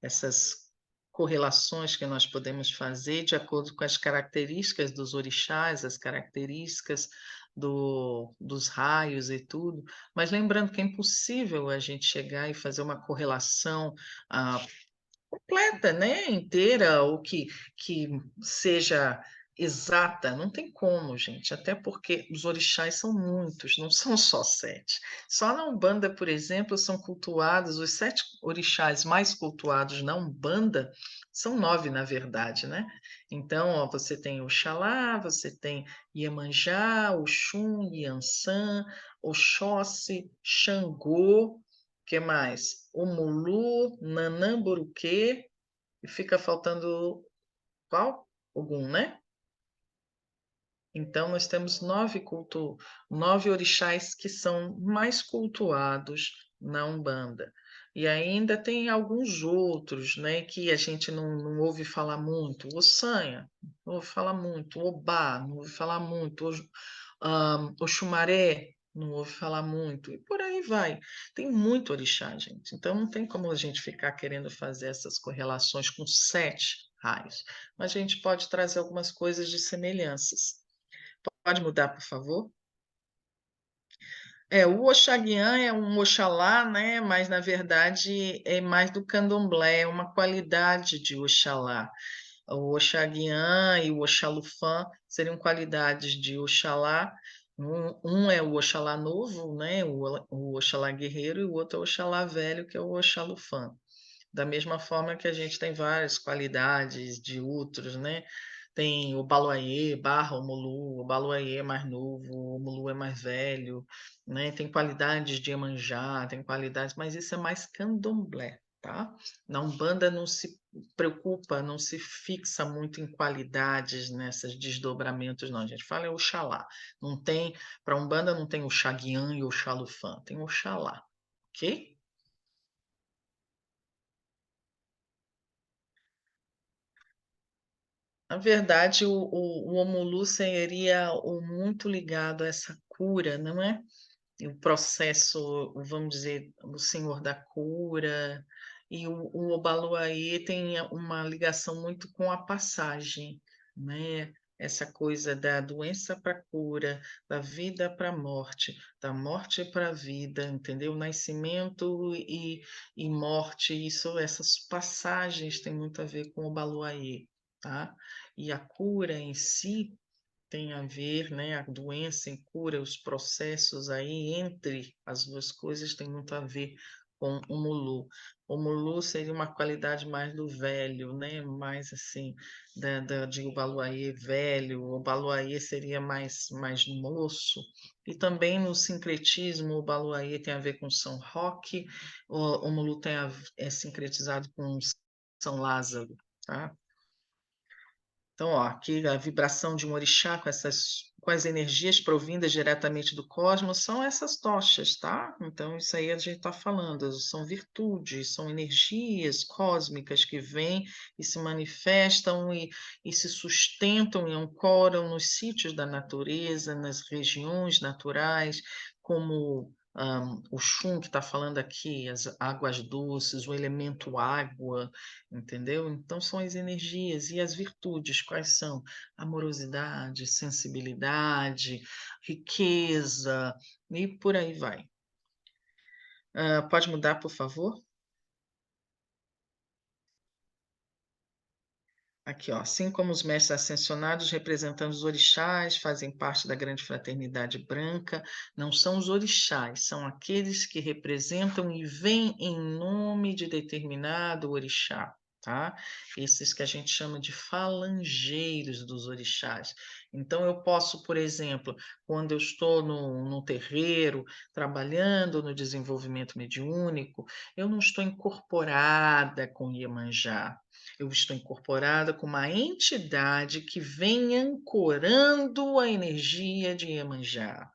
essas correlações que nós podemos fazer de acordo com as características dos orixás, as características dos raios e tudo, mas lembrando que é impossível a gente chegar e fazer uma correlação completa, né, inteira, ou que seja exata, não tem como, gente, até porque os orixás são muitos, não são só 7. Só na Umbanda, por exemplo, são cultuados, os 7 orixás mais cultuados na Umbanda são 9, na verdade, né? Então, ó, você tem Oxalá, você tem Iemanjá, Oxum, Yansan, Oxóssi, Xangô, que mais? O Mulu, Nanamburuquê, e fica faltando qual? Ogum, né? Então, nós temos 9 orixás que são mais cultuados na Umbanda. E ainda tem alguns outros, né, que a gente não ouve falar muito. O Sanha, não ouve falar muito. O Obá, não ouve falar muito. O Xumaré, não ouve falar muito. E por aí vai. Tem muito orixá, gente. Então, não tem como a gente ficar querendo fazer essas correlações com 7 raios. Mas a gente pode trazer algumas coisas de semelhanças. Pode mudar, por favor? O Oxaguian é um Oxalá, né? Mas na verdade é mais do candomblé, é uma qualidade de Oxalá. O Oxaguian e o Oxalufã seriam qualidades de Oxalá. Um é o Oxalá novo, né? O Oxalá guerreiro, e o outro é o Oxalá velho, que é o Oxalufã. Da mesma forma que a gente tem várias qualidades de outros, né? Tem o Baluayê barra o Mulu, o Baluayê é mais novo, o Mulu é mais velho, né? Tem qualidades de Iemanjá, tem qualidades, mas isso é mais candomblé, tá? Na Umbanda não se preocupa, não se fixa muito em qualidades nessas desdobramentos, não. A gente fala é Oxalá. Não tem, para Umbanda não tem o Xaguian e o Xalufã, tem o Oxalá, ok? Na verdade, o Omulu seria muito ligado a essa cura, não é? E o processo, vamos dizer, o Senhor da cura, e o Obaluayê tem uma ligação muito com a passagem, né? Essa coisa da doença para a cura, da vida para a morte, da morte para a vida, entendeu? Nascimento e morte, essas passagens têm muito a ver com o Obaluayê, tá? E a cura em si tem a ver, né, a doença em cura, os processos aí entre as duas coisas tem muito a ver com o Mulu. O Mulu seria uma qualidade mais do velho, né, mais assim, de Obaluayê velho, o Obaluayê seria mais moço, e também no sincretismo, o Obaluayê tem a ver com São Roque, o Mulu é sincretizado com São Lázaro, tá? Então, ó, aqui a vibração de um orixá com as energias provindas diretamente do cosmos são essas tochas, tá? Então, isso aí a gente está falando, são virtudes, são energias cósmicas que vêm e se manifestam e se sustentam e ancoram nos sítios da natureza, nas regiões naturais, como o Xum que está falando aqui, as águas doces, o elemento água, entendeu? Então são as energias e as virtudes, quais são? Amorosidade, sensibilidade, riqueza e por aí vai. Pode mudar, por favor? Aqui, ó, assim como os mestres ascensionados representando os orixás, fazem parte da grande fraternidade branca, não são os orixás, são aqueles que representam e vêm em nome de determinado orixá, tá? Esses que a gente chama de falangeiros dos orixás. Então, eu posso, por exemplo, quando eu estou no terreiro, trabalhando no desenvolvimento mediúnico, eu não estou incorporada com Iemanjá, eu estou incorporada com uma entidade que vem ancorando a energia de Iemanjá.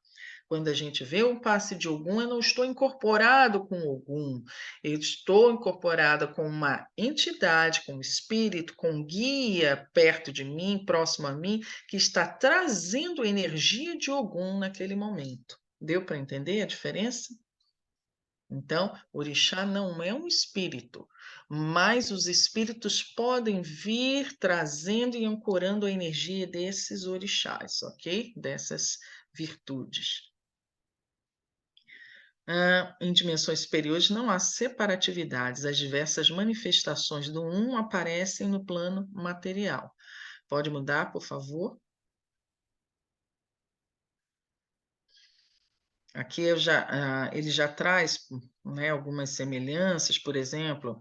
Quando a gente vê um passe de Ogum, eu não estou incorporado com Ogum, eu estou incorporada com uma entidade, com um espírito, com um guia perto de mim, próximo a mim, que está trazendo a energia de Ogum naquele momento. Deu para entender a diferença? Então, orixá não é um espírito, mas os espíritos podem vir trazendo e ancorando a energia desses orixás, ok? Dessas virtudes. Em dimensões superiores não há separatividades, as diversas manifestações do um aparecem no plano material. Pode mudar, por favor? Aqui ele já traz, né, algumas semelhanças, por exemplo,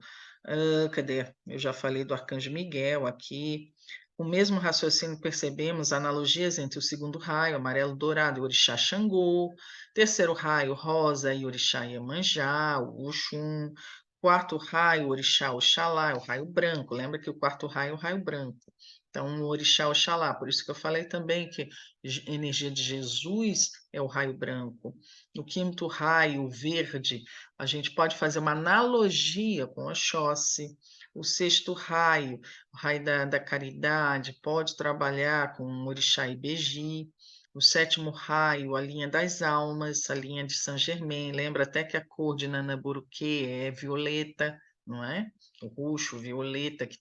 cadê? Eu já falei do Arcanjo Miguel aqui. O mesmo raciocínio percebemos analogias entre o segundo raio, amarelo dourado, e o orixá Xangô, terceiro raio, rosa, e orixá Iemanjá, o Oxum, quarto raio, orixá Oxalá, o raio branco. Lembra que o quarto raio é o raio branco. Então, o orixá Oxalá, por isso que eu falei também que a energia de Jesus é o raio branco. No quinto raio, verde, a gente pode fazer uma analogia com Oxóssi. O sexto raio, o raio da caridade, pode trabalhar com o orixá Ibeji. O sétimo raio, a linha das almas, a linha de Saint Germain. Lembra até que a cor de Nanaburuque é violeta, não é? O roxo, violeta, que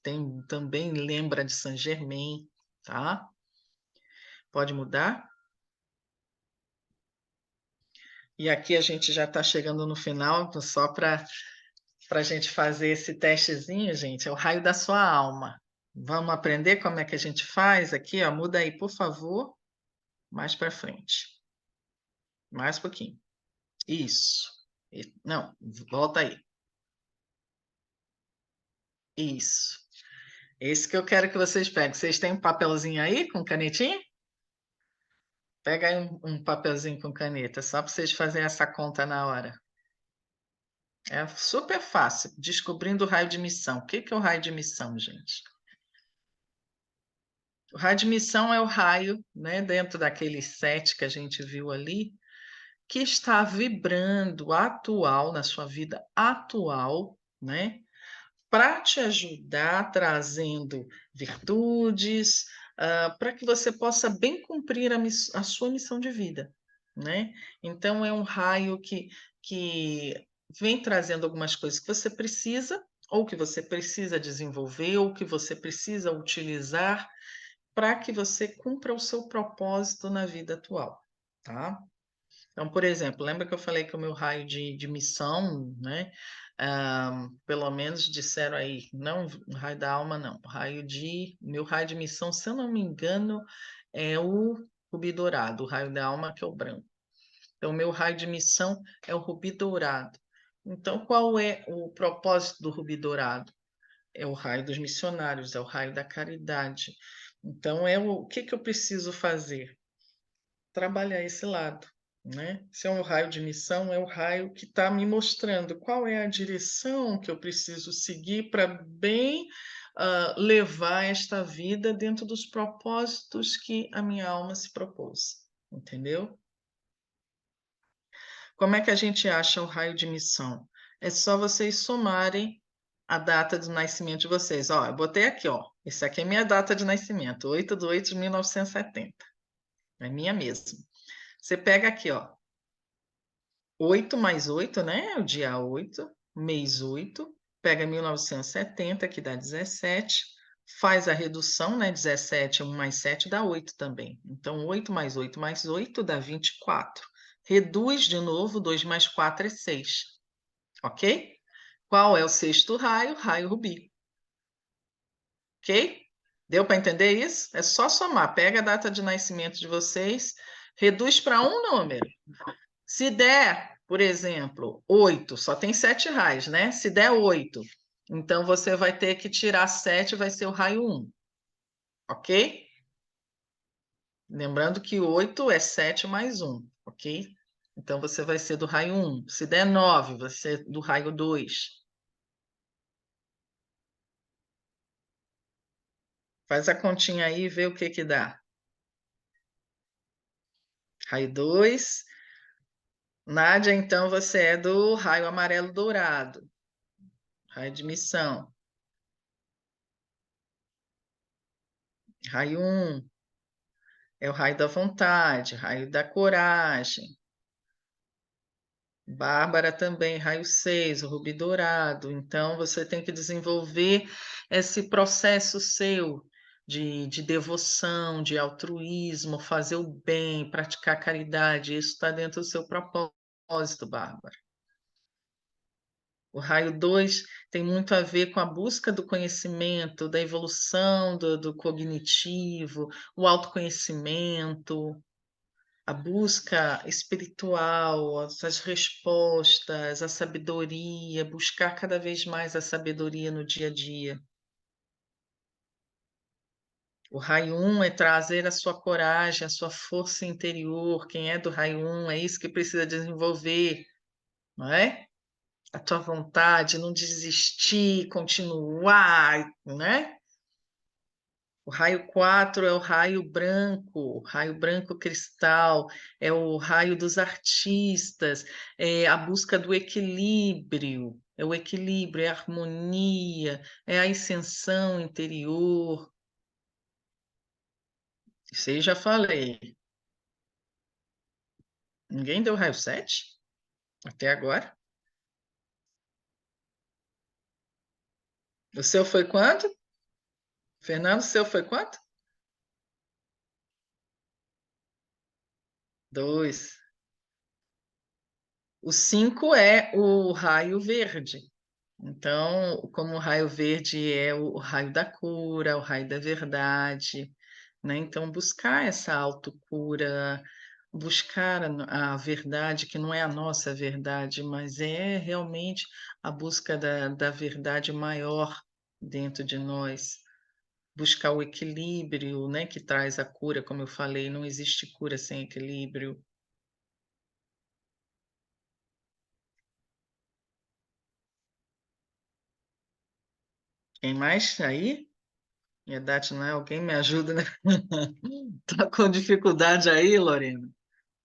também lembra de Saint Germain, tá? Pode mudar? E aqui a gente já está chegando no final, só para a gente fazer esse testezinho, gente, é o raio da sua alma. Vamos aprender como é que a gente faz aqui, ó. Muda aí, por favor, mais para frente. Mais um pouquinho. Isso. Não, volta aí. Isso. Esse que eu quero que vocês peguem. Vocês têm um papelzinho aí com canetinha? Pega aí um papelzinho com caneta, só para vocês fazerem essa conta na hora. É super fácil. Descobrindo o raio de missão. O que é o raio de missão, gente? O raio de missão é o raio, né, dentro daqueles 7 que a gente viu ali, que está vibrando atual, na sua vida atual, né, para te ajudar, trazendo virtudes, para que você possa bem cumprir a sua missão de vida, né? Então, é um raio que vem trazendo algumas coisas que você precisa, ou que você precisa desenvolver, ou que você precisa utilizar para que você cumpra o seu propósito na vida atual, tá? Então, por exemplo, lembra que eu falei que o meu raio de missão, né? Pelo menos disseram aí, não o raio da alma, não. Meu raio de missão, se eu não me engano, é o rubi dourado, o raio da alma que é o branco. Então, o meu raio de missão é o rubi dourado. Então, qual é o propósito do rubi dourado? É o raio dos missionários, é o raio da caridade. Então, o que eu preciso fazer? Trabalhar esse lado, né? Se é um raio de missão, é o raio que está me mostrando qual é a direção que eu preciso seguir para bem levar esta vida dentro dos propósitos que a minha alma se propôs, entendeu? Como é que a gente acha o raio de missão? É só vocês somarem a data do nascimento de vocês. Ó, eu botei aqui, ó. Esse aqui é minha data de nascimento, 8/8/1970. É minha mesmo. Você pega aqui, ó. 8 mais 8, né? O dia 8, mês 8. Pega 1970, que dá 17. Faz a redução, né? 17, 1 mais 7 dá 8 também. Então, 8 mais 8 mais 8 dá 24. Reduz de novo, 2 mais 4 é 6. Ok? Qual é o sexto raio? Raio rubi. Ok? Deu para entender isso? É só somar. Pega a data de nascimento de vocês, reduz para um número. Se der, por exemplo, 8, só tem 7 raios, né? Se der 8, então você vai ter que tirar 7, vai ser o raio 1. Ok? Lembrando que 8 é 7 mais 1, ok? Então você vai ser do raio 1. Se der 9, vai ser do raio 2. Faz a continha aí e vê o que que dá. Raio 2. Nádia, então você é do raio amarelo dourado. Raio de missão. Raio 1 é o raio da vontade, raio da coragem. Bárbara também, raio 6, o rubi dourado. Então, você tem que desenvolver esse processo seu de devoção, de altruísmo, fazer o bem, praticar caridade. Isso está dentro do seu propósito, Bárbara. O raio 2 tem muito a ver com a busca do conhecimento, da evolução do cognitivo, o autoconhecimento, a busca espiritual, as respostas, a sabedoria, buscar cada vez mais a sabedoria no dia a dia. O raio 1 é trazer a sua coragem, a sua força interior. Quem é do raio 1 é isso que precisa desenvolver, não é? A tua vontade, não desistir, continuar, né? O raio 4 é o raio branco cristal, é o raio dos artistas, é a busca do equilíbrio, é o equilíbrio, é a harmonia, é a ascensão interior. Isso aí já falei. Ninguém deu raio 7 até agora? O seu foi quanto? Fernando, o seu foi quanto? 2. O 5 é o raio verde. Então, como o raio verde é o raio da cura, o raio da verdade, né? Então, buscar essa autocura, buscar a verdade, que não é a nossa verdade, mas é realmente a busca da verdade maior dentro de nós. Buscar o equilíbrio, né? Que traz a cura, como eu falei, não existe cura sem equilíbrio. Quem mais aí? Minha Dati, não é? Alguém me ajuda, né? Tá com dificuldade aí, Lorena?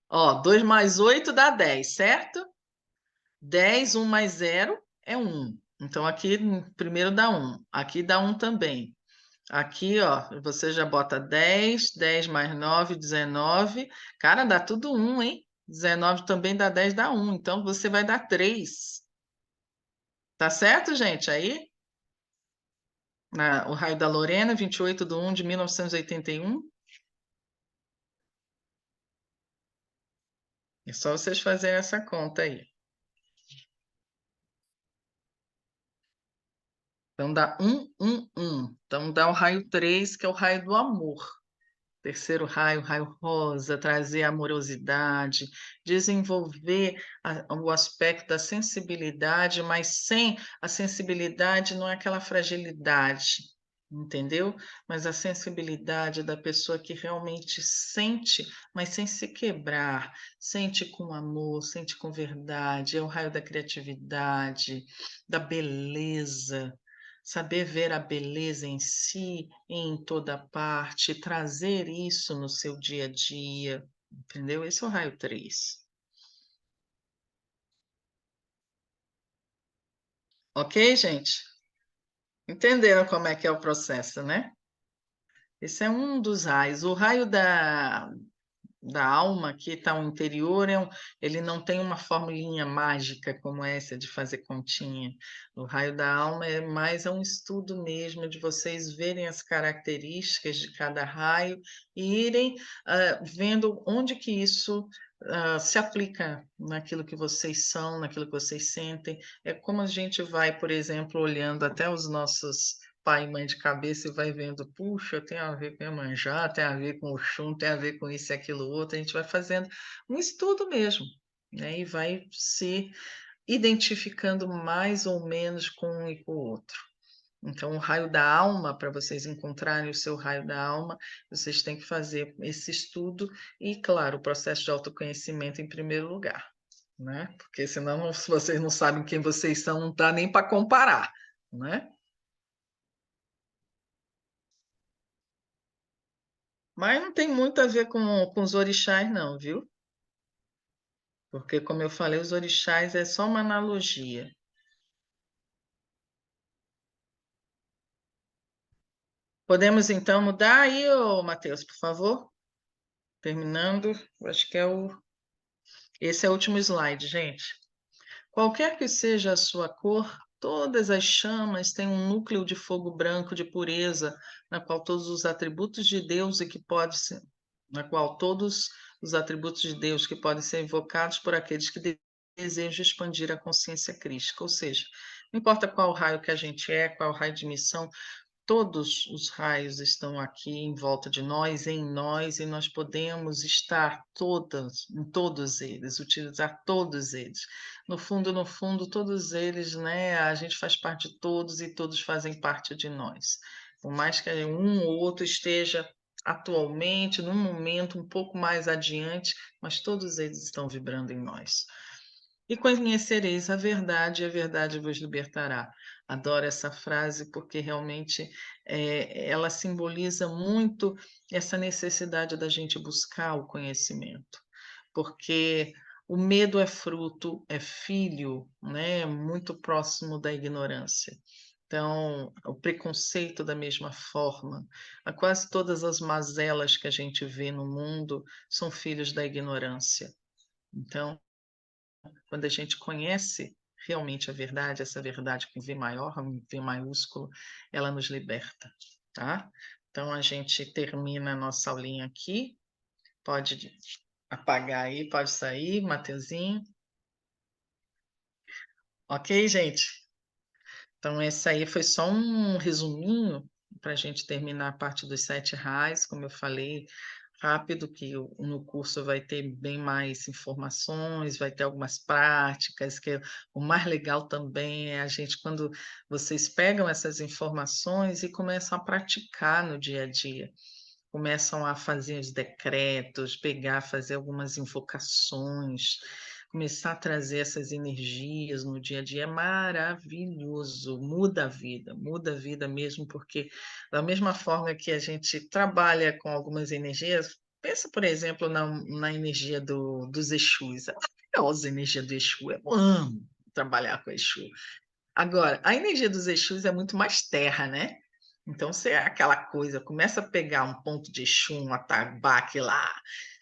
Ó, 2 mais 8 dá 10, certo? 10, 1 mais 0 é 1. Então, aqui primeiro dá 1, aqui dá 1 também. Aqui, ó, você já bota 10, 10 mais 9, 19. Cara, dá tudo 1, hein? 19 também dá 10, dá 1. Então, você vai dar 3. Tá certo, gente? Aí, o raio da Lorena, 28/1 de 1981. É só vocês fazerem essa conta aí. Então, dá 1, 1, 1. Então, dá o raio 3, que é o raio do amor. Terceiro raio, raio rosa, trazer amorosidade, desenvolver o aspecto da sensibilidade, mas sem a sensibilidade não é aquela fragilidade, entendeu? Mas a sensibilidade da pessoa que realmente sente, mas sem se quebrar, sente com amor, sente com verdade, é o raio da criatividade, da beleza. Saber ver a beleza em si, em toda parte, trazer isso no seu dia a dia, entendeu? Esse é o raio 3. Ok, gente? Entenderam como é que é o processo, né? Esse é um dos raios. O raio da alma, que está o interior, ele não tem uma formulinha mágica como essa de fazer continha. O raio da alma é mais um estudo mesmo de vocês verem as características de cada raio e irem vendo onde que isso se aplica naquilo que vocês são, naquilo que vocês sentem. É como a gente vai, por exemplo, olhando até os nossos pai e mãe de cabeça e vai vendo, puxa, tem a ver com Iemanjá, tem a ver com o Oxum, tem a ver com isso e aquilo outro, a gente vai fazendo um estudo mesmo, né? E vai se identificando mais ou menos com um e com o outro. Então, o raio da alma, para vocês encontrarem o seu raio da alma, vocês têm que fazer esse estudo e, claro, o processo de autoconhecimento em primeiro lugar, né? Porque senão, se vocês não sabem quem vocês são, não dá nem para comparar, né? Mas não tem muito a ver com os orixás, não, viu? Porque, como eu falei, os orixás é só uma analogia. Podemos então mudar aí, ô Matheus, por favor? Terminando, acho que esse é o último slide, gente. Qualquer que seja a sua cor, todas as chamas têm um núcleo de fogo branco de pureza, na qual todos os atributos de Deus e que pode ser, na qual todos os atributos de Deus que podem ser invocados por aqueles que desejam expandir a consciência crística, ou seja, não importa qual raio que a gente é, qual raio de missão, todos os raios estão aqui em volta de nós, em nós, e nós podemos estar todas, em todos eles, utilizar todos eles. No fundo, todos eles, né? A gente faz parte de todos e todos fazem parte de nós. Por mais que um ou outro esteja atualmente, num momento um pouco mais adiante, mas todos eles estão vibrando em nós. E conhecereis a verdade vos libertará. Adoro essa frase porque realmente ela simboliza muito essa necessidade da gente buscar o conhecimento, porque o medo é fruto, é filho, né, muito próximo da ignorância. Então, o preconceito da mesma forma, quase todas as mazelas que a gente vê no mundo são filhos da ignorância. Então, quando a gente conhece realmente a verdade, essa verdade com V maior, V maiúsculo, ela nos liberta, tá? Então a gente termina a nossa aulinha aqui. Pode apagar aí, pode sair, Mateuzinho. Ok, gente? Então esse aí foi só um resuminho para a gente terminar a parte dos 7 raios, como eu falei, rápido, que no curso vai ter bem mais informações, vai ter algumas práticas, que o mais legal também é a gente, quando vocês pegam essas informações e começam a praticar no dia a dia, começam a fazer os decretos, pegar, fazer algumas invocações, começar a trazer essas energias no dia a dia é maravilhoso, muda a vida mesmo, porque da mesma forma que a gente trabalha com algumas energias, pensa, por exemplo, na energia dos Exus, é maravilhosa a energia do Exu, eu amo trabalhar com Exu. Agora, a energia dos Exus é muito mais terra, né? Então, você é aquela coisa, começa a pegar um ponto de Exu, um atabaque lá,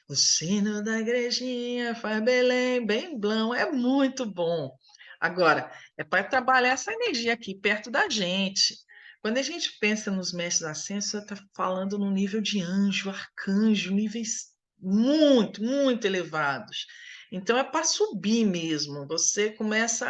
o sino da igrejinha faz Belém, bem blão, é muito bom. Agora, é para trabalhar essa energia aqui perto da gente. Quando a gente pensa nos mestres ascensos, você está falando no nível de anjo, arcanjo, níveis muito, muito elevados. Então, é para subir mesmo. Você começa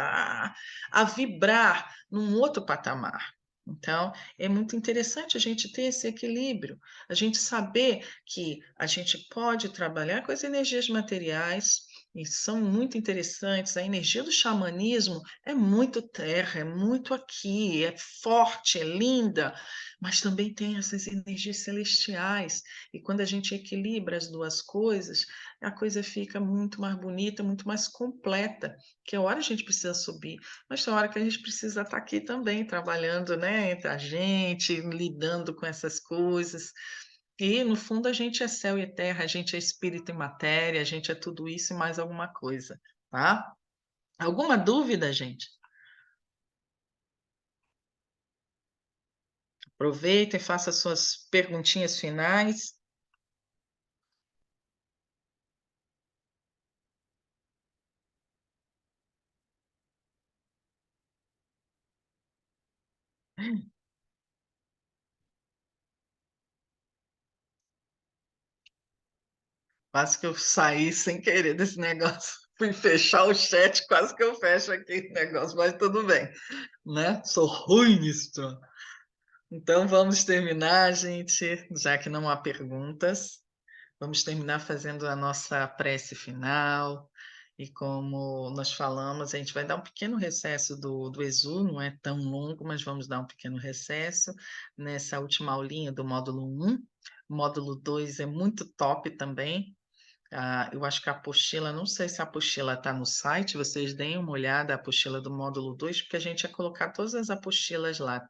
a vibrar num outro patamar. Então, é muito interessante a gente ter esse equilíbrio, a gente saber que a gente pode trabalhar com as energias materiais, e são muito interessantes. A energia do xamanismo é muito terra, é muito aqui, é forte, é linda, mas também tem essas energias celestiais. E quando a gente equilibra as duas coisas, a coisa fica muito mais bonita, muito mais completa, que a hora a gente precisa subir, mas tem hora que a gente precisa estar aqui também, trabalhando, né, entre a gente, lidando com essas coisas. E, no fundo, a gente é céu e terra, a gente é espírito e matéria, a gente é tudo isso e mais alguma coisa, tá? Alguma dúvida, gente? Aproveita e faça suas perguntinhas finais. Quase que eu saí sem querer desse negócio. Fui fechar o chat, quase que eu fecho aqui o negócio, mas tudo bem, né? Sou ruim nisso. Então vamos terminar, gente, já que não há perguntas. Vamos terminar fazendo a nossa prece final. E como nós falamos, a gente vai dar um pequeno recesso do Exu, não é tão longo, mas vamos dar um pequeno recesso nessa última aulinha do módulo 1. O módulo 2 é muito top também. Eu acho que a apostila, não sei se a apostila está no site, vocês deem uma olhada, a apostila do módulo 2, porque a gente ia colocar todas as apostilas lá.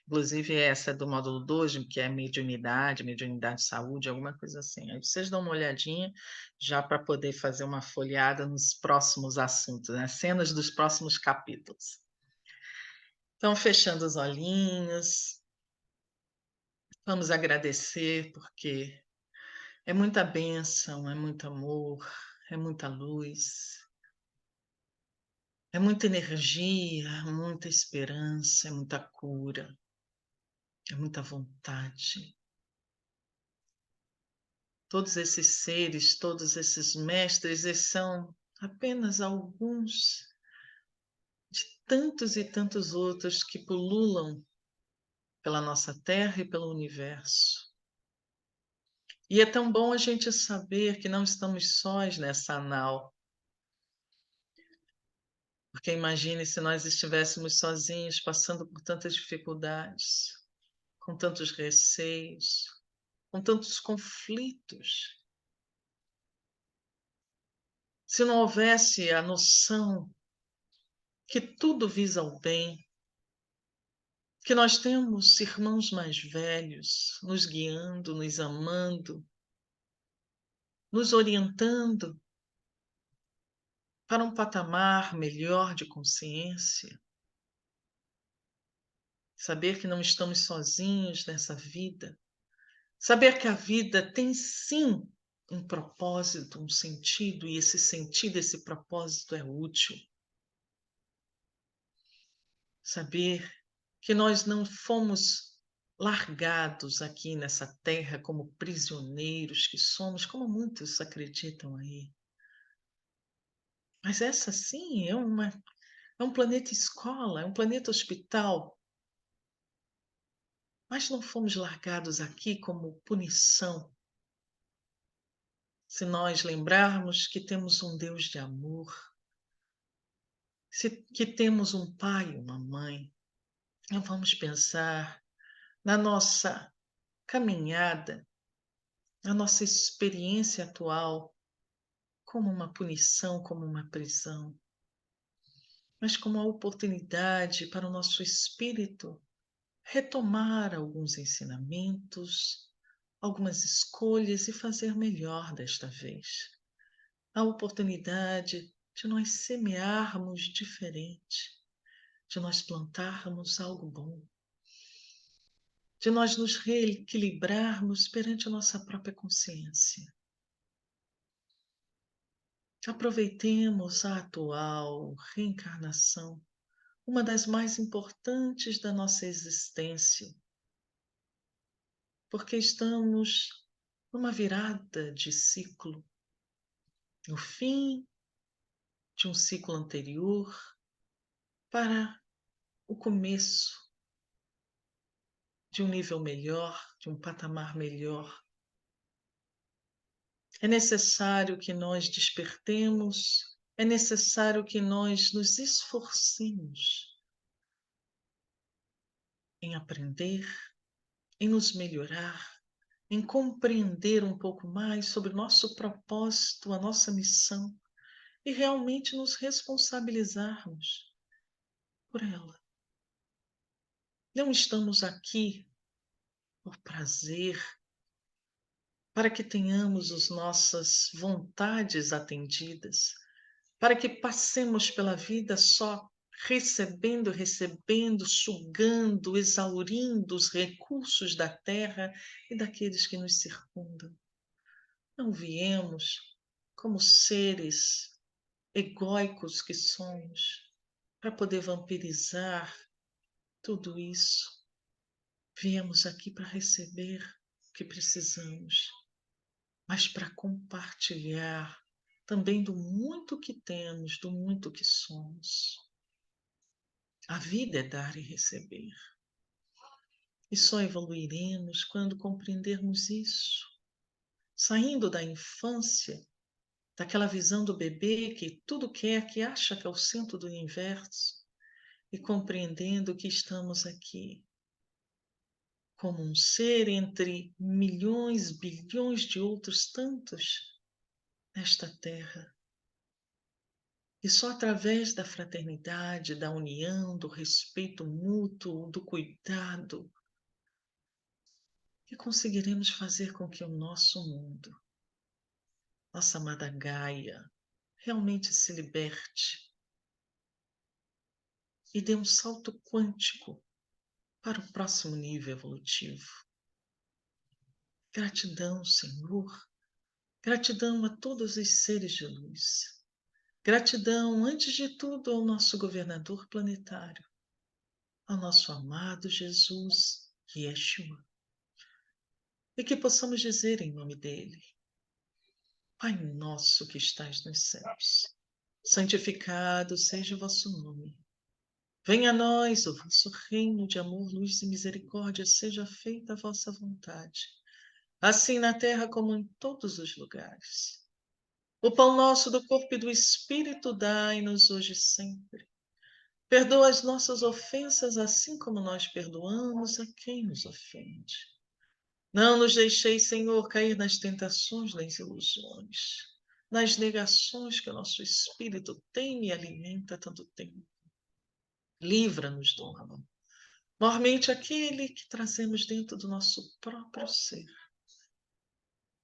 Inclusive essa do módulo 2, que é mediunidade de saúde, alguma coisa assim. Aí vocês dão uma olhadinha já para poder fazer uma folheada nos próximos assuntos, né? Cenas dos próximos capítulos. Então, fechando os olhinhos, vamos agradecer, porque é muita bênção, é muito amor, é muita luz, é muita energia, muita esperança, é muita cura, é muita vontade. Todos esses seres, todos esses mestres, eles são apenas alguns de tantos e tantos outros que pululam pela nossa Terra e pelo universo. E é tão bom a gente saber que não estamos sós nessa nau. Porque imagine se nós estivéssemos sozinhos, passando por tantas dificuldades, com tantos receios, com tantos conflitos. Se não houvesse a noção que tudo visa o bem, que nós temos irmãos mais velhos nos guiando, nos amando, nos orientando para um patamar melhor de consciência. Saber que não estamos sozinhos nessa vida. Saber que a vida tem sim um propósito, um sentido, e esse sentido, esse propósito é útil. Saber que nós não fomos largados aqui nessa terra como prisioneiros que somos, como muitos acreditam aí. Mas essa sim é um planeta escola, é um planeta hospital. Mas não fomos largados aqui como punição. Se nós lembrarmos que temos um Deus de amor, que temos um pai e uma mãe, não vamos pensar na nossa caminhada, na nossa experiência atual, como uma punição, como uma prisão, mas como uma oportunidade para o nosso espírito retomar alguns ensinamentos, algumas escolhas e fazer melhor desta vez. A oportunidade de nós semearmos diferente, de nós plantarmos algo bom, de nós nos reequilibrarmos perante a nossa própria consciência. Aproveitemos a atual reencarnação, uma das mais importantes da nossa existência, porque estamos numa virada de ciclo, no fim de um ciclo anterior para o começo de um nível melhor, de um patamar melhor. É necessário que nós despertemos, é necessário que nós nos esforcemos em aprender, em nos melhorar, em compreender um pouco mais sobre o nosso propósito, a nossa missão e realmente nos responsabilizarmos por ela. Não estamos aqui por prazer, para que tenhamos as nossas vontades atendidas, para que passemos pela vida só recebendo, recebendo, sugando, exaurindo os recursos da terra e daqueles que nos circundam. Não viemos como seres egóicos que somos para poder vampirizar tudo isso. Viemos aqui para receber o que precisamos, mas para compartilhar também do muito que temos, do muito que somos. A vida é dar e receber. E só evoluiremos quando compreendermos isso, saindo da infância, daquela visão do bebê que tudo quer, que acha que é o centro do universo, e compreendendo que estamos aqui como um ser entre milhões, bilhões de outros tantos nesta terra. E só através da fraternidade, da união, do respeito mútuo, do cuidado, que conseguiremos fazer com que o nosso mundo, nossa amada Gaia, realmente se liberte e dê um salto quântico para o próximo nível evolutivo. Gratidão, Senhor. Gratidão a todos os seres de luz. Gratidão, antes de tudo, ao nosso governador planetário, ao nosso amado Jesus, Yeshua. E que possamos dizer em nome dele: Pai nosso que estais nos céus, santificado seja o vosso nome. Venha a nós o vosso reino de amor, luz e misericórdia, seja feita a vossa vontade, assim na terra como em todos os lugares. O pão nosso do corpo e do Espírito dai-nos hoje e sempre. Perdoa as nossas ofensas, assim como nós perdoamos a quem nos ofende. Não nos deixeis, Senhor, cair nas tentações, nas ilusões, nas negações que o nosso espírito tem e alimenta há tanto tempo. Livra-nos do mal, mormente aquele que trazemos dentro do nosso próprio ser.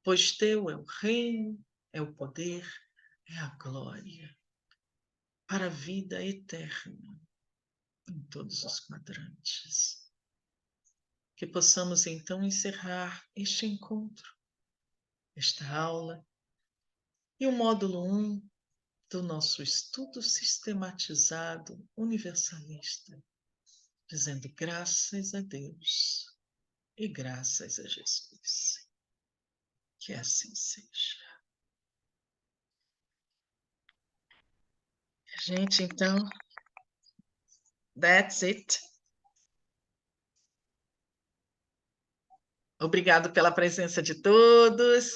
Pois teu é o reino, é o poder, é a glória, para a vida eterna, em todos os quadrantes. Que possamos então encerrar este encontro, esta aula, e o módulo 1 do nosso estudo sistematizado universalista, dizendo graças a Deus e graças a Jesus. Que assim seja. Gente, então, that's it. Obrigado pela presença de todos.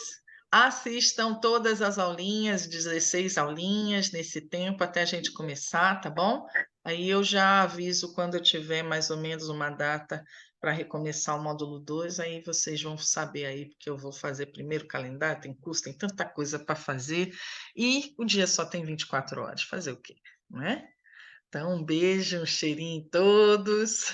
Assistam todas as aulinhas, 16 aulinhas nesse tempo até a gente começar, tá bom? Aí eu já aviso quando eu tiver mais ou menos uma data para recomeçar o módulo 2, aí vocês vão saber aí, porque eu vou fazer primeiro o calendário, tem curso, tem tanta coisa para fazer, e o dia só tem 24 horas, fazer o quê, não é? Então, um beijo, um cheirinho em todos.